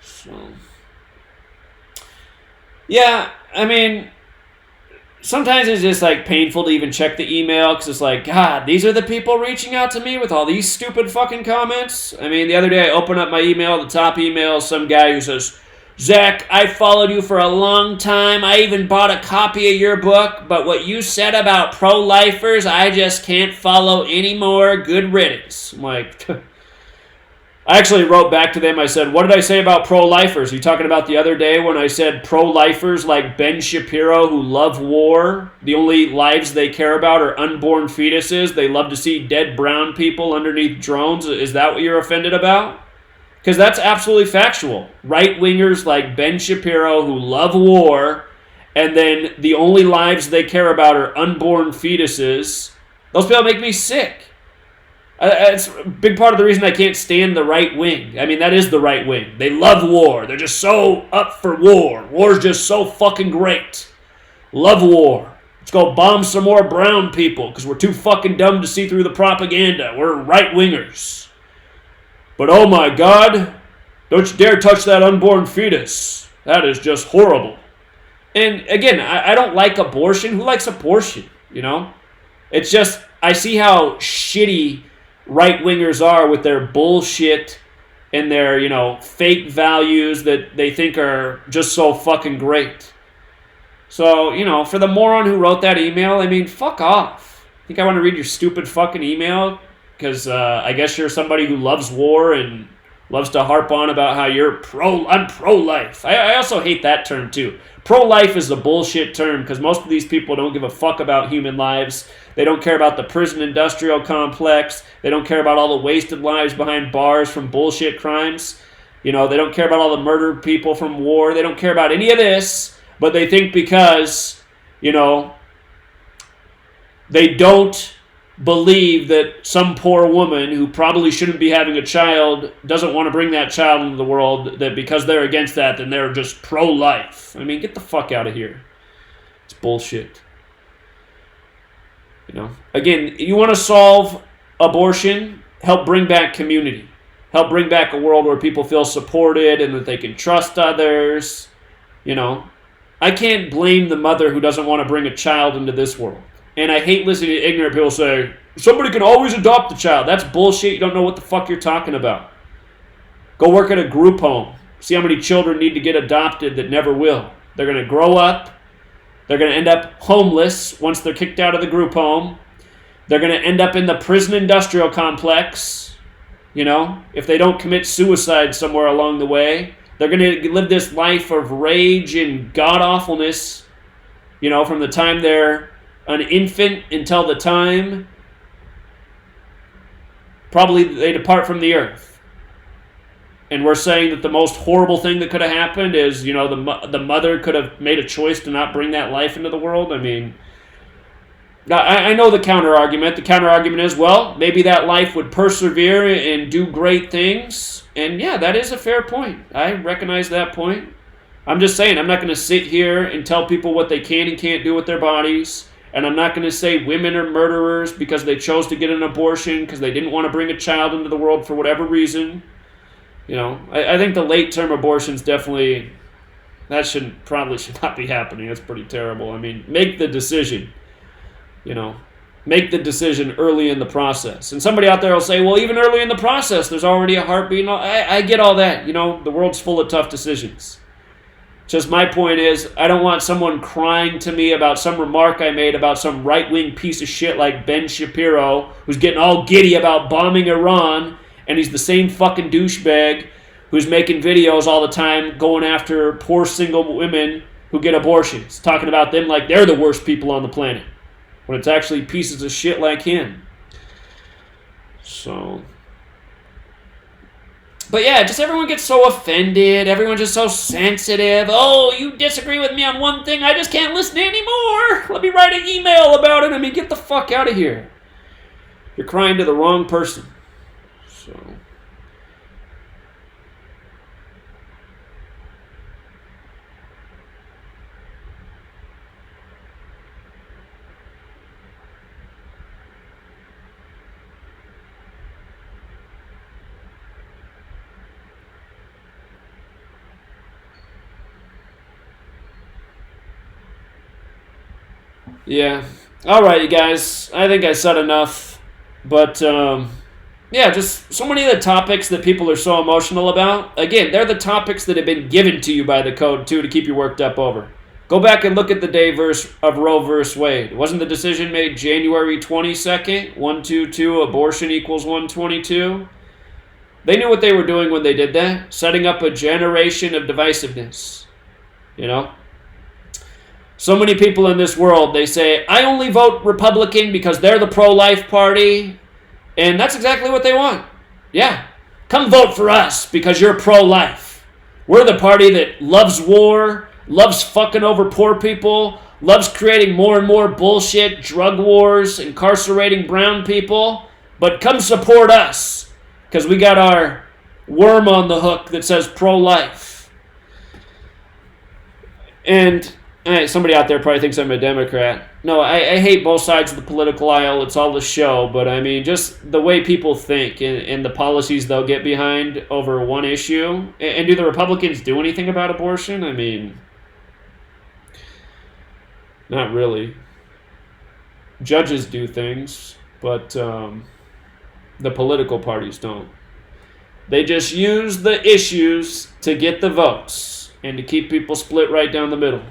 So, yeah, I mean, sometimes it's just like painful to even check the email because it's like, God, these are the people reaching out to me with all these stupid fucking comments. I mean, the other day I opened up my email, the top email is some guy who says, Zach, I followed you for a long time. I even bought a copy of your book, but what you said about pro-lifers, I just can't follow anymore. Good riddance. I'm like, I actually wrote back to them. I said, what did I say about pro-lifers? Are you talking about the other day when I said pro-lifers like Ben Shapiro who love war? The only lives they care about are unborn fetuses. They love to see dead brown people underneath drones. Is that what you're offended about? Because that's absolutely factual. Right-wingers like Ben Shapiro who love war, and then the only lives they care about are unborn fetuses. Those people make me sick. It's a big part of the reason I can't stand the right wing. I mean, that is the right wing. They love war. They're just so up for war. War's just so fucking great. Love war. Let's go bomb some more brown people because we're too fucking dumb to see through the propaganda. We're right-wingers. But oh my God, don't you dare touch that unborn fetus. That is just horrible. And again, I don't like abortion. Who likes abortion, you know? It's just, I see how shitty right-wingers are with their bullshit and their, you know, fake values that they think are just so fucking great. So, you know, for the moron who wrote that email, I mean, fuck off. Think I want to read your stupid fucking email? Because I guess you're somebody who loves war and loves to harp on about how I'm pro-life. I also hate that term too. Pro-life is a bullshit term because most of these people don't give a fuck about human lives. They don't care about the prison industrial complex. They don't care about all the wasted lives behind bars from bullshit crimes. You know, they don't care about all the murdered people from war. They don't care about any of this, but they think because, you know, they don't believe that some poor woman who probably shouldn't be having a child doesn't want to bring that child into the world, that because they're against that, then they're just pro-life. I mean, get the fuck out of here. It's bullshit. You know, again, you want to solve abortion, help bring back community. Help bring back a world where people feel supported and that they can trust others. You know, I can't blame the mother who doesn't want to bring a child into this world. And I hate listening to ignorant people say, somebody can always adopt a child. That's bullshit. You don't know what the fuck you're talking about. Go work at a group home. See how many children need to get adopted that never will. They're going to grow up. They're going to end up homeless once they're kicked out of the group home. They're going to end up in the prison industrial complex, you know, if they don't commit suicide somewhere along the way. They're going to live this life of rage and god-awfulness, you know, from the time they're an infant until the time probably they depart from the earth. And we're saying that the most horrible thing that could have happened is, you know, the mother could have made a choice to not bring that life into the world. I mean, I know the counter-argument. The counter-argument is, well, maybe that life would persevere and do great things. And yeah, that is a fair point. I recognize that point. I'm just saying, I'm not going to sit here and tell people what they can and can't do with their bodies. And I'm not going to say women are murderers because they chose to get an abortion because they didn't want to bring a child into the world for whatever reason. You know, I think the late-term abortions definitely, that probably should not be happening. That's pretty terrible. I mean, make the decision, you know. Make the decision early in the process. And somebody out there will say, well, even early in the process, there's already a heartbeat. I get all that. You know, the world's full of tough decisions. Just my point is, I don't want someone crying to me about some remark I made about some right-wing piece of shit like Ben Shapiro, who's getting all giddy about bombing Iran, and he's the same fucking douchebag who's making videos all the time going after poor single women who get abortions, talking about them like they're the worst people on the planet. when it's actually pieces of shit like him. So, but yeah, just everyone gets so offended. Everyone's just so sensitive. Oh, you disagree with me on one thing, I just can't listen anymore. Let me write an email about it. I mean, get the fuck out of here. You're crying to the wrong person. So, yeah. All right, you guys. I think I said enough. But, yeah, just so many of the topics that people are so emotional about. Again, they're the topics that have been given to you by the code, too, to keep you worked up over. Go back and look at the day of Roe versus Wade. Wasn't the decision made January 22nd? 122, abortion equals 122? They knew what they were doing when they did that. Setting up a generation of divisiveness. You know? So many people in this world, they say, I only vote Republican because they're the pro-life party. And that's exactly what they want. Yeah. Come vote for us because you're pro-life. We're the party that loves war, loves fucking over poor people, loves creating more and more bullshit, drug wars, incarcerating brown people. But come support us because we got our worm on the hook that says pro-life. And somebody out there probably thinks I'm a Democrat. No, I hate both sides of the political aisle. It's all a show. But, I mean, just the way people think and the policies they'll get behind over one issue. And do the Republicans do anything about abortion? I mean, not really. Judges do things, but the political parties don't. They just use the issues to get the votes and to keep people split right down the middle.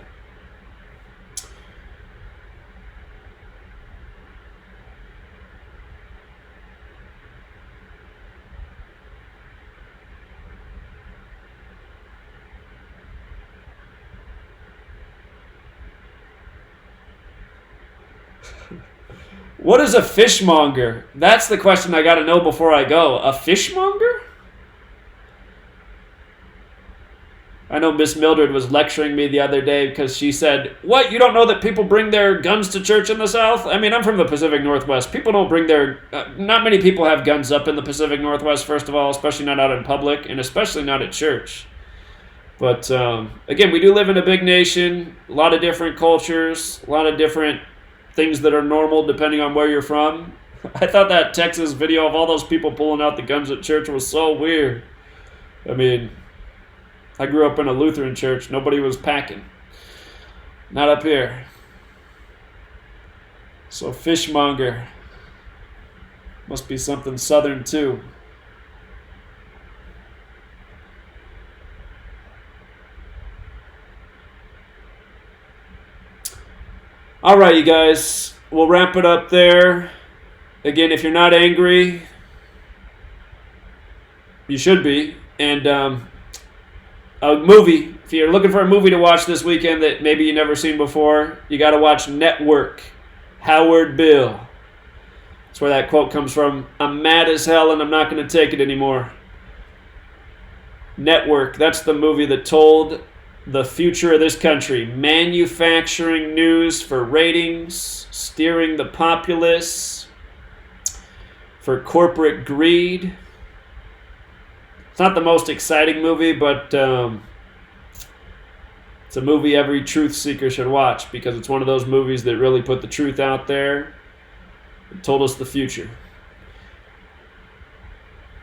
What is a fishmonger? That's the question I got to know before I go. A fishmonger? I know Miss Mildred was lecturing me the other day because she said, what, you don't know that people bring their guns to church in the South? I mean, I'm from the Pacific Northwest. People don't bring their... not many people have guns up in the Pacific Northwest, first of all, especially not out in public, and especially not at church. But, again, we do live in a big nation, a lot of different cultures, a lot of different things that are normal depending on where you're from. I thought that Texas video of all those people pulling out the guns at church was so weird. I mean, I grew up in a Lutheran church. Nobody was packing. Not up here. So fishmonger must be something southern too. All right, you guys, we'll wrap it up there. Again, if you're not angry, you should be. And a movie, if you're looking for a movie to watch this weekend that maybe you've never seen before, you got to watch Network, Howard Bill. That's where that quote comes from. I'm mad as hell and I'm not going to take it anymore. Network, that's the movie that told the future of this country. Manufacturing news for ratings, steering the populace for corporate greed. It's not the most exciting movie, but it's a movie every truth seeker should watch because it's one of those movies that really put the truth out there and told us the future.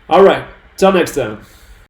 All right, till next time.